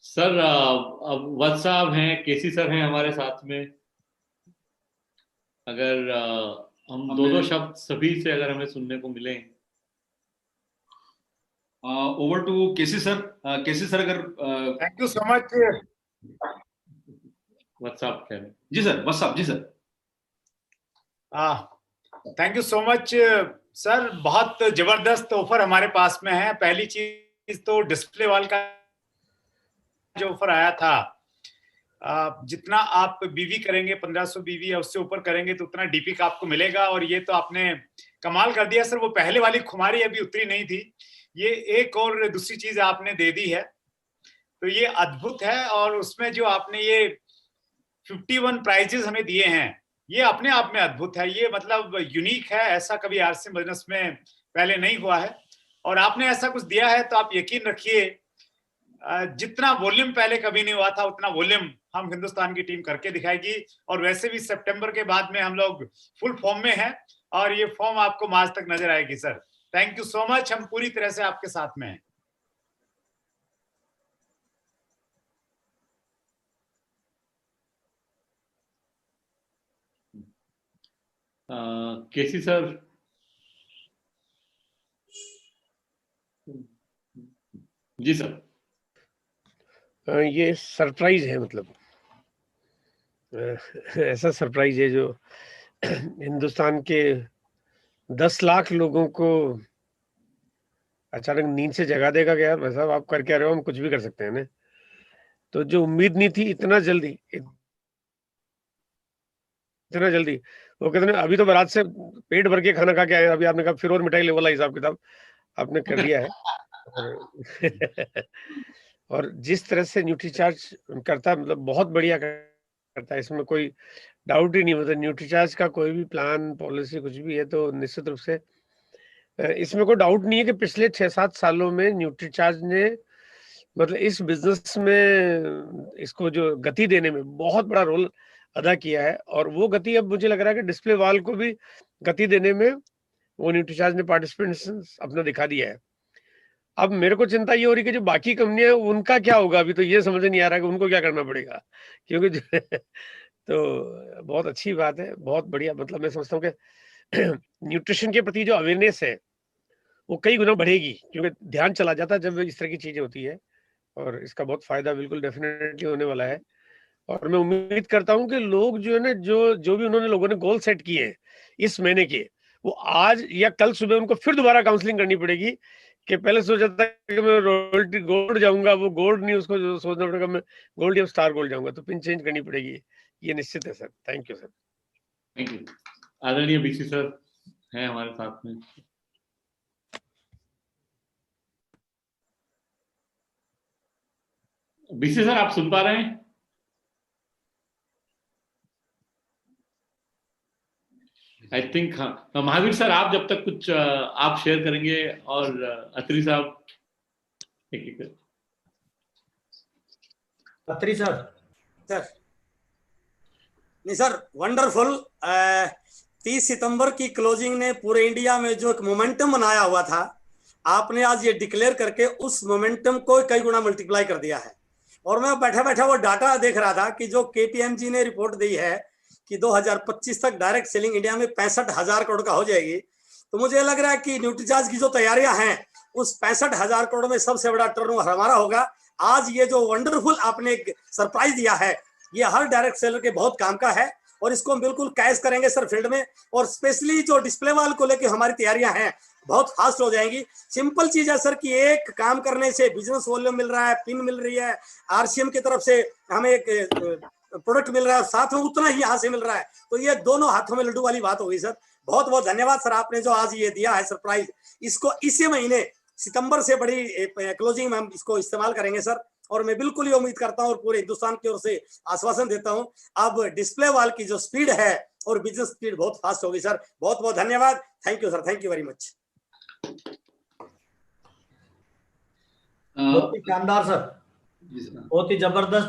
Sir अब वत्स साहब हैं, केसी सर हैं हमारे साथ में। अगर हम दो शब्द सभी से अगर हमें सुनने को मिले। Over to KC sir. KC sir, अगर thank you so much. WhatsApp कह रहे हैं। जी सर, व्हाट्सएप। जी sir, thank you so much sir. बहुत जबरदस्त ऑफर हमारे पास में है। पहली चीज तो डिस्प्ले वाल का जो ऑफर आया था, जितना आप बीवी करेंगे 1500 बीवी या उससे ऊपर करेंगे तो उतना डीपी का आपको मिलेगा। और ये तो आपने कमाल कर दिया सर। वो पहले वाली खुमारी अभी उतरी नहीं थी, ये एक और दूसरी चीज आपने दे दी है, तो ये अद्भुत है। और उसमें जो आपने ये 51 प्राइजेस हमें दिए हैं, ये अपने आप में अद्भुत है। ये मतलब यूनिक है, ऐसा कभी आरसीएम बिजनेस में पहले नहीं हुआ है। और आपने ऐसा कुछ दिया है तो आप यकीन रखिए, जितना वॉल्यूम पहले कभी नहीं हुआ था उतना वॉल्यूम हम हिंदुस्तान की टीम करके दिखाएगी। और वैसे भी सितंबर के बाद में हम लोग फुल फॉर्म में हैं, और ये फॉर्म आपको मार्च तक नजर आएगी sir. Thank you so much, हम पूरी तरह से आपके साथ में हैं। केसी सर। जी सर। ये सरप्राइज है, मतलब ऐसा सरप्राइज है जो हिंदुस्तान के 10 लाख लोगों को अचानक नींद से जगा देगा कि यार भाई साहब आप कर क्या रहे हो, हम कुछ भी कर सकते हैं ना। तो जो उम्मीद नहीं थी इतना जल्दी वो कहते हैं अभी तो बारात से पेट भर के खाना खा के आए, अभी आपने कहा फिर और मिठाई ले वाला हिसाब किताब आपने कर लिया है। और जिस तरह से न्यूट्रीचार्ज करता है, मतलब बहुत बढ़िया करता है, इसमें कोई डाउट ही नहीं। मतलब न्यूट्रीचार्ज का कोई भी प्लान पॉलिसी कुछ भी है तो निश्चित रूप से इसमें कोई डाउट नहीं है कि पिछले 6-7 सालों में न्यूट्रीचार्ज ने मतलब इस बिजनेस में इसको जो गति देने में बहुत बड़ा रोल अदा किया है। और वो गति अब मुझे लग रहा है कि डिस्प्ले वाल को भी गति देने में वो न्यूट्रीचार्ज ने पार्टिसिपेंट्स अपना दिखा दिया है। अब मेरे को चिंता ये हो रही है कि जो बाकी कंपनियां उनका क्या होगा, अभी तो ये समझ नहीं आ रहा है कि उनको क्या करना पड़ेगा, क्योंकि तो बहुत अच्छी बात है, बहुत बढ़िया। मतलब मैं समझता हूँ कि न्यूट्रिशन के प्रति जो अवेयरनेस है वो कई गुना बढ़ेगी, क्योंकि ध्यान चला जाता है जब इस तरह की चीजें होती है। और इसका बहुत फायदा बिल्कुल डेफिनेटली होने वाला है। और मैं उम्मीद करता हूं कि लोग जो है ना, जो भी उन्होंने लोगों ने गोल सेट किए हैं इस महीने के, वो आज या कल सुबह उनको फिर दोबारा काउंसलिंग करनी पड़ेगी। कि पहले सोचा था कि मैं रॉयल्टी गोल्ड जाऊंगा, वो गोल्ड नहीं, उसको सोचना पड़ेगा मैं गोल्ड या स्टार गोल्ड जाऊंगा, तो पिन चेंज करनी पड़ेगी। ये निश्चित है sir. Thank you sir. Thank you. आदरणीय बीसी सर हैं हमारे साथ में। बीसी सर आप सुन पा रहे हैं? आई थिंक हाँ। महावीर सर आप जब तक कुछ आप शेयर करेंगे, और अत्री साहब एक अत्री सर। नहीं सर, वंडरफुल। 30 सितंबर की क्लोजिंग ने पूरे इंडिया में जो एक मोमेंटम बनाया हुआ था, आपने आज ये डिक्लेयर करके उस मोमेंटम को कई गुना मल्टीप्लाई कर दिया है। और मैं बैठा बैठा वो डाटा देख रहा था कि जो KPMG ने रिपोर्ट दी है कि 2025 तक डायरेक्ट सेलिंग इंडिया में 65,000 करोड़ का हो जाएगी, तो मुझे लग रहा है कि न्यूट्रीचार्ज की जो तैयारियां हैं उस 65,000 करोड़ में सबसे बड़ा टर्नओवर हमारा होगा। आज ये जो वंडरफुल आपने एक सरप्राइज दिया है, ये हर डायरेक्ट सेलर के बहुत काम का है और इसको हम बिल्कुल कैश करेंगे सर फील्ड में। और स्पेशली जो डिस्प्ले वाल को लेकर हमारी तैयारियां हैं बहुत फास्ट हो जाएंगी। सिंपल चीज है सर कि एक काम करने से बिजनेस वॉल्यूम मिल रहा है, पिन मिल रही है, RCM की तरफ से हमें एक प्रोडक्ट मिल रहा है, साथ में उतना ही यहाँ से मिल रहा है, तो ये दोनों हाथों में लड्डू वाली बात होगी सर। बहुत बहुत धन्यवाद सर, आपने जो आज ये दिया है सरप्राइज, इसको इसी महीने सितंबर से बड़ी क्लोजिंग में हम इसको इस्तेमाल करेंगे सर। और मैं बिल्कुल ही उम्मीद करता हूँ और पूरे हिंदुस्तान की ओर से आश्वासन देता हूँ, अब डिस्प्ले वाल की जो स्पीड है और बिजनेस स्पीड बहुत फास्ट होगी सर। बहुत बहुत धन्यवाद। Thank you sir, thank you very much. बहुत ही शानदार सर, बहुत ही जबरदस्त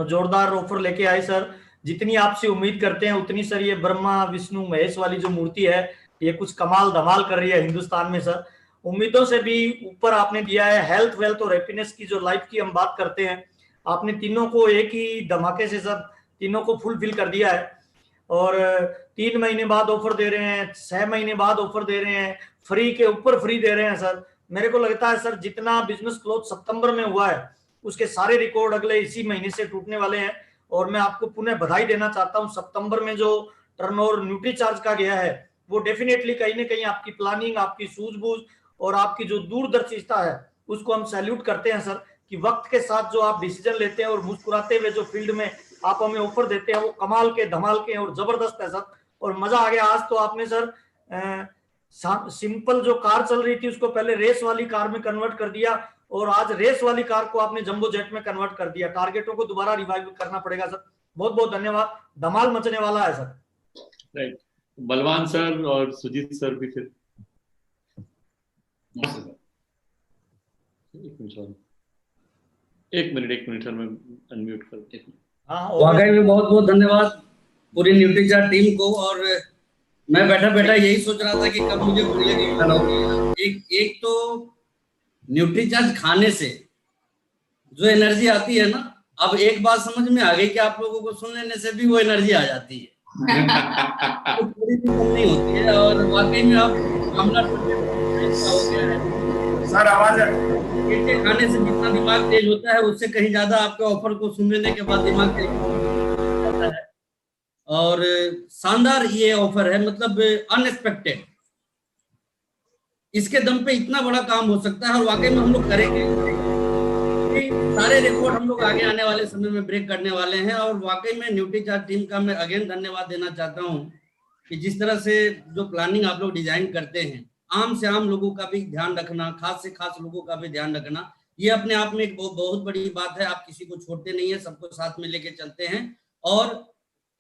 जोरदार ऑफर लेके आए सर। जितनी आपसे उम्मीद करते हैं उतनी सर ये ब्रह्मा विष्णु महेश वाली जो मूर्ति है ये कुछ कमाल धमाल कर रही है हिंदुस्तान में सर। उम्मीदों से भी ऊपर आपने दिया है। हेल्थ, वेल्थ और हैप्पीनेस की जो लाइफ की हम बात करते हैं, आपने तीनों को एक ही धमाके से सब तीनों को फुलफिल कर दिया है। और 3 महीने बाद ऑफर दे रहे हैं, 6 महीने बाद ऑफर दे रहे हैं, फ्री के ऊपर फ्री दे रहे हैं सर। मेरे को लगता है सर जितना बिजनेस क्लोज सितंबर में हुआ है उसके सारे रिकॉर्ड अगले इसी महीने से टूटने वाले हैं। और मैं आपको पुनः बधाई देना चाहता हूं। सितंबर में जो टर्नओवर न्यूट्रीचार्ज का गया है वो डेफिनेटली कहीं ना कहीं आपकी प्लानिंग, आपकी सूझबूझ और आपकी जो दूरदर्शिता है उसको हम सैल्यूट करते हैं सर, कि वक्त के साथ जो आप डिसीजन लेते हैं और मुस्कुराते हुए जो फील्ड में आप हमें ऑफर देते हैं वो कमाल के, धमाल के और जबरदस्त है सर। और मजा आ गया। आज तो आपने सर सिंपल जो कार चल रही थी उसको पहले रेस वाली कार में कन्वर्ट कर दिया और आज रेस वाली कार को आपने जंबो जेट में कन्वर्ट कर दिया। टारगेटों को दोबारा रिवाइव करना पड़ेगा सर। बहुत बहुत धन्यवाद। धमाल मचने वाला है सर। राइट, बलवान सर और सुजीत सर भी फिर। एक मिनट सर, मैं अनम्यूट कर देता हूं। वाकई में बहुत बहुत धन्यवाद पूरी न्यूट्रीचार्ज टीम को। और मैं बैठा बैठा यही सोच रहा था कि कब मुझे भूख लगेगी खाना होगी। एक तो न्यूट्रीचार्ज खाने से जो एनर्जी आती है ना, अब एक बात समझ में आ गई कि आप लोगों को सुन लेने से भी वो एनर्जी आ जाती है। तो थोड़ी भी कम नहीं होती है। और वाकई में आप हमला हो गया है सर। आवाज के खाने से जितना दिमाग तेज होता है उससे कहीं ज्यादा आपके ऑफर को सुन लेने के बाद दिमाग तेज होता है। और शानदार ये ऑफर है, मतलब अनएक्सपेक्टेड। इसके दम पे इतना बड़ा काम हो सकता है और वाकई में हम लोग करेंगे। सारे रिकॉर्ड हम लोग आगे आने वाले समय में ब्रेक करने वाले हैं। और वाकई में न्यूट्रीचार्ज टीम का मैं अगेन धन्यवाद देना चाहता हूं कि जिस तरह से जो प्लानिंग आप लोग डिजाइन करते हैं, आम से आम लोगों का भी ध्यान रखना, खास से खास लोगों का भी ध्यान रखना, ये अपने आप में एक बहुत बड़ी बात है। आप किसी को छोड़ते नहीं है, सबको साथ में लेके चलते हैं और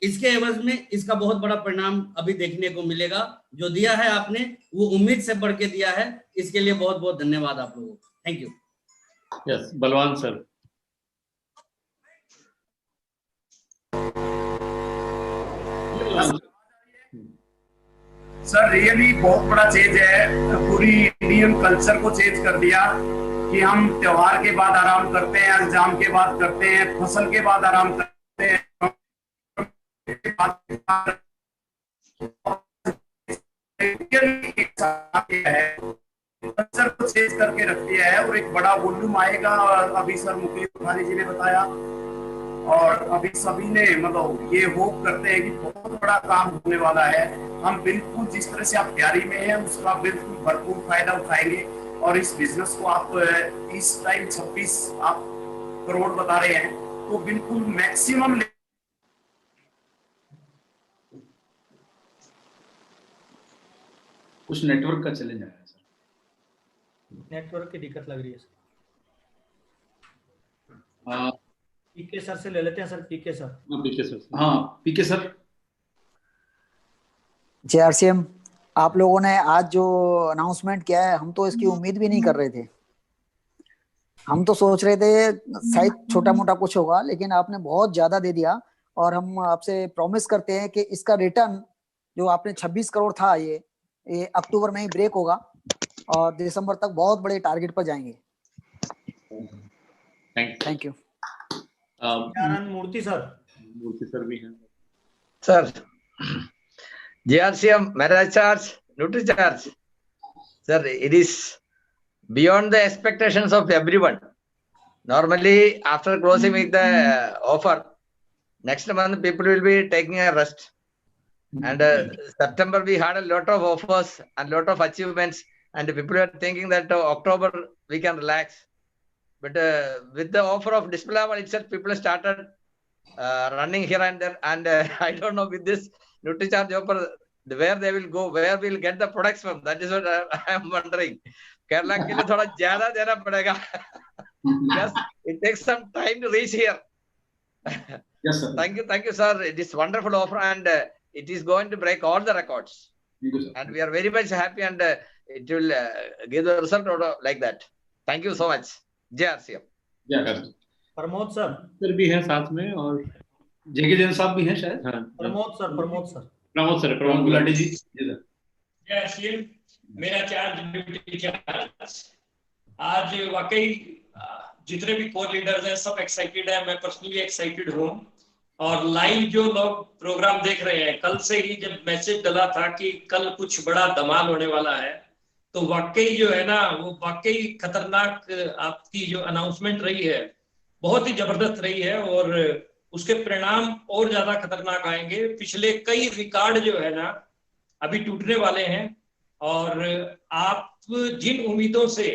इसके एवज में इसका बहुत बड़ा परिणाम अभी देखने को मिलेगा। जो दिया है आपने वो उम्मीद से बढ़ के दिया है। इसके लिए बहुत बहुत धन्यवाद आप लोगों को। Thank you. यस, बलवान सर। सर रियली बहुत बड़ा चेंज है। पूरी इंडियन कल्चर को चेंज कर दिया कि हम त्योहार के बाद आराम करते हैं, एग्जाम के बाद करते हैं, फसल के बाद आराम करते हैं, कल्चर को चेंज करके रख दिया है। और एक बड़ा वॉल्यूम आएगा, अभी सर मुकेश तिवारी जी ने बताया और अभी सभी ने मतलब ये होप करते हैं कि बहुत बड़ा काम होने वाला है। हम बिल्कुल जिस तरह से आप तैयारी में हैं उसका बिल्कुल भरपूर फायदा उठाएंगे और इस बिजनेस को आप इस टाइम 26 आप करोड़ बता रहे हैं तो बिल्कुल मैक्सिमम। कुछ नेटवर्क का चैलेंज आया सर, नेटवर्क की दिक्कत लग रही है सर। पीके सर से ले लेते हैं सर। पीके सर। हाँ पीके सर। JRCM, आप लोगों ने आज जो अनाउंसमेंट किया है हम तो इसकी उम्मीद भी नहीं कर रहे थे। हम तो सोच रहे थे शायद छोटा मोटा कुछ होगा, लेकिन आपने बहुत ज्यादा दे दिया और हम आपसे प्रॉमिस करते हैं कि इसका रिटर्न जो आपने 26 करोड़ था ये अक्टूबर में ही ब्रेक होगा और दिसंबर तक बहुत बड़े टारगेट पर जाएंगे। Thank you. मूर्ति सर भी हैं sir. JRCM Marriage Charge, Nutri Charge, sir, it is beyond the expectations of everyone. Normally, after closing with the offer, next month people will be taking a rest. And September we had a lot of offers and lot of achievements, and people were thinking that October we can relax. But with the offer of display itself, people started running here and there, and I don't know with this NutriCharge offer where they will go, where we'll get the products from. That is what I am wondering. Kerala के लिए थोड़ा ज़्यादा देना पड़ेगा because it takes some time to reach here. Yes, sir. Thank you, sir. It is wonderful offer, and it is going to break all the records. Thank you, sir. And we are very much happy, and it will give the result like that. Thank you so much. JRCM. Pramod sir भी हैं साथ में और जेके जैन साहब भी हैं शायद। हाँ, प्रमोद गुलाटी जी। JRCM मेरा चार्ज आज वाकई जितने भी कोर लीडर्स हैं सब एक्साइटेड है, मैं पर्सनली एक्साइटेड हूँ। और लाइव जो लोग प्रोग्राम देख रहे हैं, कल से ही जब मैसेज डला था कि कल कुछ बड़ा धमाल होने वाला है, तो वाकई जो है ना वो वाकई खतरनाक आपकी जो अनाउंसमेंट रही है बहुत ही जबरदस्त रही है और उसके परिणाम और ज्यादा खतरनाक आएंगे। पिछले कई रिकॉर्ड जो है ना अभी टूटने वाले हैं और आप जिन उम्मीदों से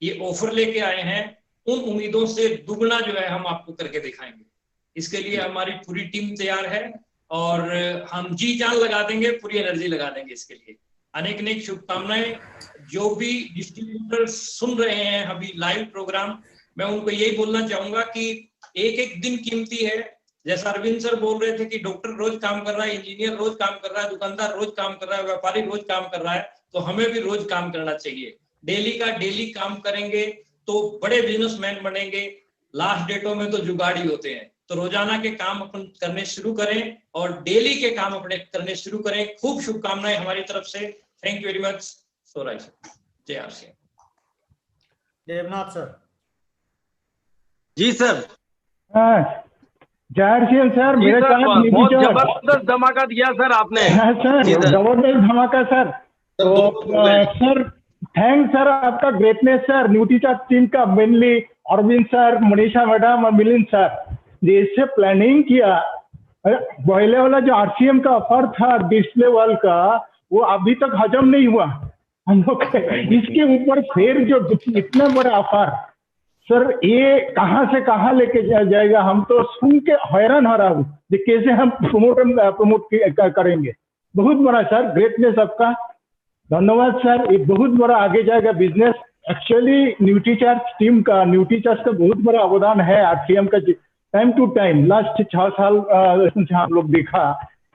ये ऑफर लेके आए हैं उन उम्मीदों से दुगना जो है हम आपको करके दिखाएंगे। इसके लिए हमारी पूरी टीम तैयार है और हम जी जान लगा देंगे, पूरी एनर्जी लगा देंगे इसके लिए। अनेक अनेक शुभकामनाएं। जो भी डिस्ट्रीब्यूटर सुन रहे हैं अभी लाइव प्रोग्राम, मैं उनको यही बोलना चाहूंगा कि एक एक दिन कीमती है। जैसा अरविंद सर बोल रहे थे कि डॉक्टर रोज काम कर रहा है, इंजीनियर रोज काम कर रहा है, दुकानदार रोज काम कर रहा है, व्यापारी रोज काम कर रहा है, तो हमें भी रोज काम करना चाहिए। डेली का डेली काम करेंगे तो बड़े बिजनेसमैन बनेंगे। लास्ट डेटों में तो जुगाड़ी होते हैं, तो रोजाना के काम अपन करने शुरू करें और डेली के काम अपने करने शुरू करें। खूब शुभकामनाएं हमारी तरफ से। Thank you very much. सोराय सर, JRCM। देवनाथ सर। जी सर। JRCM सर, मेरे साथ बहुत जबरदस्त धमाका दिया सर आपने। हाँ सर, जबरदस्त धमाका सर। तो सर थैंक्स सर, आपका ग्रेटनेस सर, न्यूट्रीचार्ज टीम का, mainly Arvind sir, Manisha madam और मिलिंद सर, जैसे प्लानिंग किया। पहले वाला जो RCM का ऑफर था डिस्प्ले वर्ल्ड का, वो अभी तक हजम नहीं हुआ हम लोग। इसके ऊपर फिर जो इतना बड़ा ऑफर सर, ये कहाँ से कहाँ लेके जाएगा, हम तो सुन के हैरान हो रहा हूँ कि कैसे हम प्रमोट करेंगे। बहुत बड़ा सर ग्रेटनेस आपका, धन्यवाद सर। ये बहुत बड़ा आगे जाएगा बिजनेस। एक्चुअली न्यूट्रीचार्ज टीम का, न्यूट्रीचार्ज का बहुत बड़ा अवदान है RCM का। टाइम टू टाइम लास्ट 6 साल हम लोग देखा,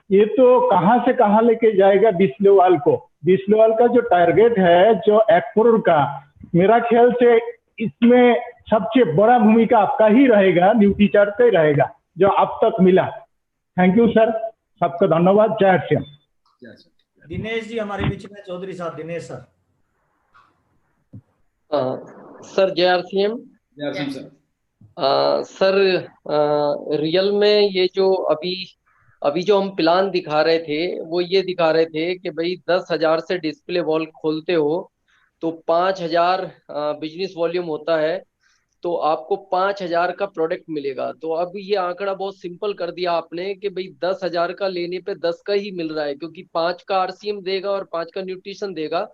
ये तो कहाँ से कहाँ लेके जाएगा डिस्प्ले वाल को। डिस्प्ले वाल का जो टारगेट है जो 1 करोड़ का, मेरा ख्याल से इसमें सबसे बड़ा भूमिका आपका ही रहेगा, न्यूट्रीचार्ज का ही रहेगा जो अब तक मिला। थैंक यू सर, सबका धन्यवाद। JRCM। दिनेश जी हमारे बीच में, चौधरी साहब, Dinesh sir. Sir JRCM sir, real में ये जो अभी जो हम प्लान दिखा रहे थे वो ये दिखा रहे थे कि भाई 10,000 से डिस्प्ले वॉल खोलते हो तो 5,000 बिजनेस वॉल्यूम होता है, तो आपको 5,000 का प्रोडक्ट मिलेगा। तो अब ये आंकड़ा बहुत सिंपल कर दिया आपने कि भाई 10,000 का लेने पे 10 का ही मिल रहा है, क्योंकि 5 का RCM देगा और 5 का न्यूट्रिशन देगा।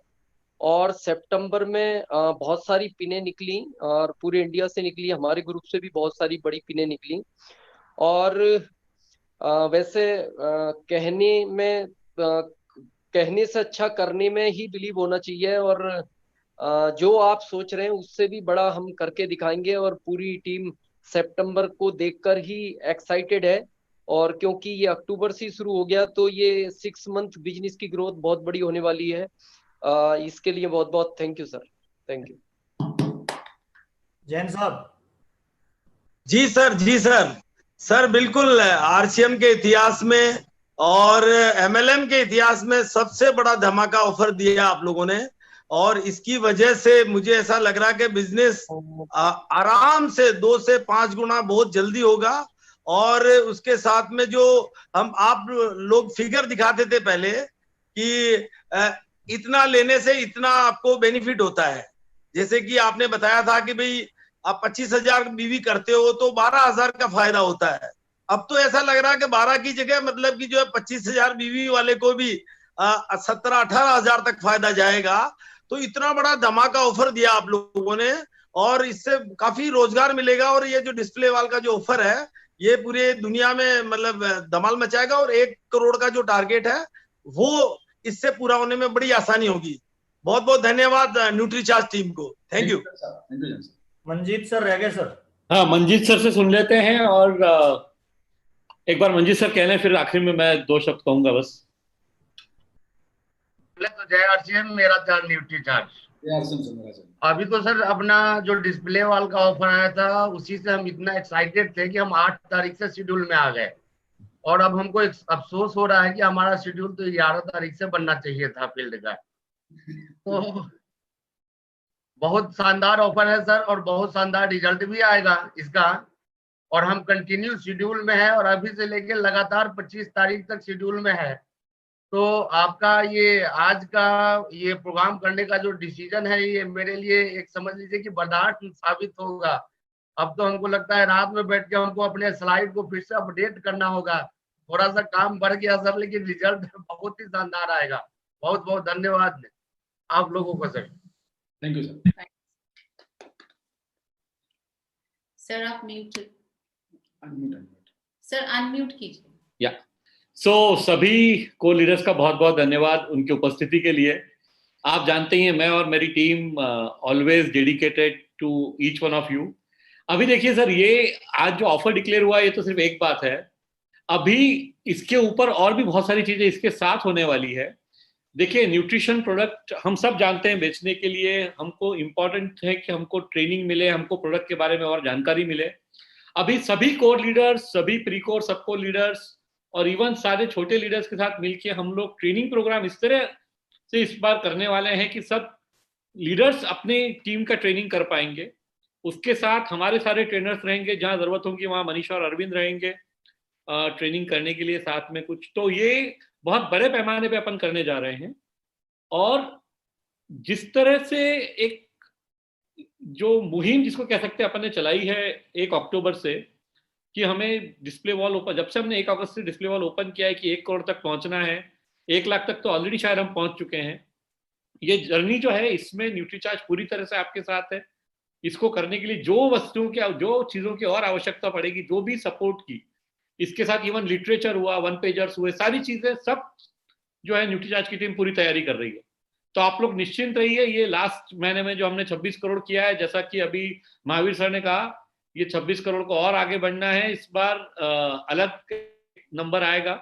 और सितंबर में बहुत सारी पिनें निकली और पूरे इंडिया से निकली, हमारे ग्रुप से भी बहुत सारी बड़ी पिनें निकली। और वैसे कहने से अच्छा करने में ही बिलीव होना चाहिए, और जो आप सोच रहे हैं उससे भी बड़ा हम करके दिखाएंगे। और पूरी टीम सितंबर को देखकर ही एक्साइटेड है, और क्योंकि ये अक्टूबर से शुरू हो गया तो ये 6 मंथ बिजनेस की ग्रोथ बहुत बड़ी होने वाली है। इसके लिए बहुत बहुत thank you sir. Thank you. Jain साहब। जी सर। सर बिल्कुल आरसीएम के इतिहास में और एमएलएम के इतिहास में सबसे बड़ा धमाका ऑफर दिया आप लोगों ने, और इसकी वजह से मुझे ऐसा लग रहा है कि बिजनेस आराम से 2 से 5 गुना बहुत जल्दी होगा। और उसके साथ में जो आप लोग फिगर दिखाते थे पहले कि इतना लेने से इतना आपको बेनिफिट होता है, जैसे कि आपने बताया था कि भाई आप 25,000 बीवी करते हो तो 12,000 का फायदा होता है। अब तो ऐसा लग रहा है कि 12 की जगह मतलब कि जो है 25,000 बीवी वाले को भी 17-18,000 तक फायदा जाएगा। तो इतना बड़ा धमाका ऑफर दिया आप लोगों ने, और इससे काफी रोजगार मिलेगा। और ये जो डिस्प्ले वाल का जो ऑफर है ये पूरे दुनिया में मतलब धमाल मचाएगा, और 1 करोड़ का जो टारगेट है वो इससे पूरा होने में बड़ी आसानी होगी। बहुत बहुत धन्यवाद न्यूट्रीचार्ज टीम को। Thank you. मंजीत सर रह गए सर। हाँ, मंजीत सर से सुन लेते हैं, और एक बार मंजीत सर कहने, फिर आखिर में मैं 2 शब्द कहूंगा बस। तो जय आरसीएम, मेरा चार्ज न्यूट्रीचार्ज। अभी तो सर अपना जो डिस्प्ले वाल का ऑफर आया था उसी से हम इतना एक्साइटेड थे कि हम 8 तारीख से शेड्यूल में आ गए, और अब हमको एक अफसोस हो रहा है कि हमारा शेड्यूल तो 11 तारीख से बनना चाहिए था फील्ड का। तो बहुत शानदार ऑफर है सर, और बहुत शानदार रिजल्ट भी आएगा इसका, और हम कंटिन्यू शेड्यूल में है, और अभी से लेके लगातार 25 तारीख तक शेड्यूल में है। तो आपका ये आज का ये प्रोग्राम करने का जो डिसीजन है ये मेरे लिए एक समझ लीजिए कि बर्दाश्त साबित होगा। अब तो हमको लगता है रात में बैठ के हमको अपने स्लाइड को फिर से अपडेट करना होगा। थोड़ा सा काम बढ़ गया सर, लेकिन रिजल्ट बहुत ही शानदार आएगा। बहुत बहुत धन्यवाद आप लोगों को sir. Thank you sir. Sir आप म्यूट, सर अनम्यूट कीजिए। या सभी को लीडर्स का बहुत बहुत धन्यवाद उनकी उपस्थिति के लिए। आप जानते हैं मैं और मेरी team always dedicated to each one of you. अभी देखिए सर, ये आज जो ऑफर डिक्लेयर हुआ ये तो सिर्फ एक बात है, अभी इसके ऊपर और भी बहुत सारी चीजें इसके साथ होने वाली है। देखिए, न्यूट्रिशन प्रोडक्ट हम सब जानते हैं बेचने के लिए हमको इम्पोर्टेंट है कि हमको ट्रेनिंग मिले, हमको प्रोडक्ट के बारे में और जानकारी मिले। अभी सभी कोर लीडर्स, सभी प्री कोर, सब कोर लीडर्स और इवन सारे छोटे लीडर्स के साथ मिलकर हम लोग ट्रेनिंग प्रोग्राम इस तरह से इस बार करने वाले हैं कि सब लीडर्स अपने टीम का ट्रेनिंग कर पाएंगे। उसके साथ हमारे सारे ट्रेनर्स रहेंगे, जहां जरूरत होगी वहां मनीषा और अरविंद रहेंगे ट्रेनिंग करने के लिए साथ में कुछ। तो ये बहुत बड़े पैमाने पे अपन करने जा रहे हैं। और जिस तरह से एक जो मुहिम जिसको कह सकते हैं अपन ने चलाई है 1 अक्टूबर से कि हमें डिस्प्ले वॉल ओपन, जब से हमने 1 अगस्त से डिस्प्ले वॉल ओपन किया है कि 1 करोड़ तक पहुंचना है, 1 लाख तक तो ऑलरेडी शायद हम पहुंच चुके हैं। ये जर्नी जो है इसमें न्यूट्रीचार्ज पूरी तरह से आपके साथ है। इसको करने के लिए जो वस्तुओं की, जो चीजों की और आवश्यकता पड़ेगी, जो भी सपोर्ट की, इसके साथ इवन लिटरेचर हुआ, 1 पेजर्स हुए, सारी चीजें सब जो है न्यूट्रीचार्ज की टीम पूरी तैयारी कर रही है। तो आप लोग निश्चिंत रहिए। ये लास्ट महीने में जो हमने 26 करोड़ किया है, जैसा कि अभी महावीर सर ने कहा, ये 26 करोड़ को और आगे बढ़ना है। इस बार अलग नंबर आएगा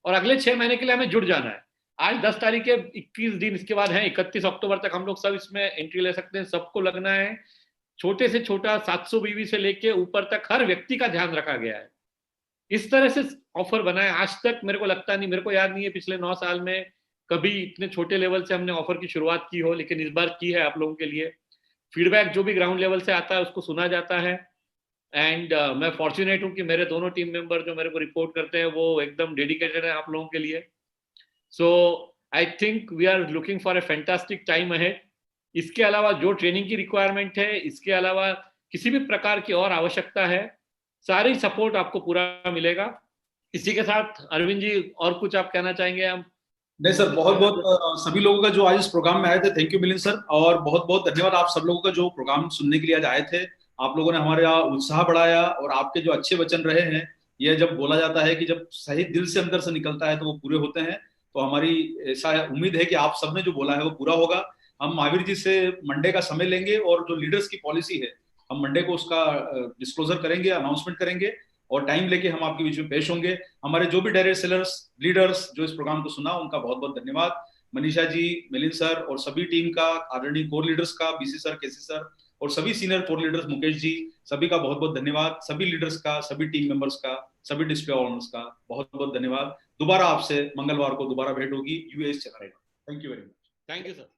और अगले 6 महीने के लिए हमें जुड़ जाना है। आज 10 तारीख है, 21 दिन इसके बाद है, 31 अक्टूबर तक हम लोग सब इसमें एंट्री ले सकते हैं। सबको लगना है। छोटे से छोटा 700 बीवी से लेके ऊपर तक हर व्यक्ति का ध्यान रखा गया है। इस तरह से ऑफर बना है। आज तक मेरे को लगता नहीं, मेरे को याद नहीं है पिछले 9 साल में कभी इतने छोटे लेवल से हमने ऑफर की शुरुआत की हो, लेकिन इस बार की है आप लोगों के लिए। फीडबैक जो भी ग्राउंड लेवल से आता है उसको सुना जाता है। एंड मैं फॉर्चुनेट हूँ कि मेरे दोनों टीम मेंबर जो मेरे को रिपोर्ट करते हैं वो एकदम डेडिकेटेड है आप लोगों के लिए। So I think we are looking for a fantastic time ahead. इसके अलावा जो ट्रेनिंग की रिक्वायरमेंट है, इसके अलावा किसी भी प्रकार की और आवश्यकता है, सारी सपोर्ट आपको पूरा मिलेगा। इसी के साथ अरविंद जी और कुछ आप कहना चाहेंगे? हम नहीं सर, बहुत बहुत सभी लोगों का जो आज इस प्रोग्राम में आए थे, थैंक यू मिलिंद सर, और बहुत बहुत धन्यवाद आप सब लोगों का जो प्रोग्राम सुनने के लिए आज आए थे। आप लोगों ने हमारा उत्साह बढ़ाया और आपके जो अच्छे वचन रहे हैं, यह जब बोला जाता है कि जब सही दिल से अंदर से निकलता है तो वो पूरे होते हैं। तो हमारी ऐसा उम्मीद है कि आप सबने जो बोला है वो पूरा होगा। हम महावीर जी से मंडे का समय लेंगे और जो लीडर्स की पॉलिसी है हम मंडे को उसका डिस्क्लोजर करेंगे, अनाउंसमेंट करेंगे और टाइम लेके हम आपके बीच में पेश होंगे। हमारे जो भी डायरेक्ट सेलर्स, लीडर्स जो इस प्रोग्राम को सुना, उनका बहुत बहुत धन्यवाद। मनीषा जी, मिलिंद सर और सभी टीम का, आदरणीय कोर लीडर्स का, बीसी सर, केसी सर, और सभी senior core leaders, Mukesh ji, सभी का बहुत बहुत धन्यवाद। सभी लीडर्स का, सभी टीम मेंबर्स का, सभी डिस्प्ले ओनर्स का बहुत बहुत धन्यवाद। दोबारा आपसे मंगलवार को दोबारा भेंट होगी, यूएस चला रहेगा। Thank you very much. Thank you sir.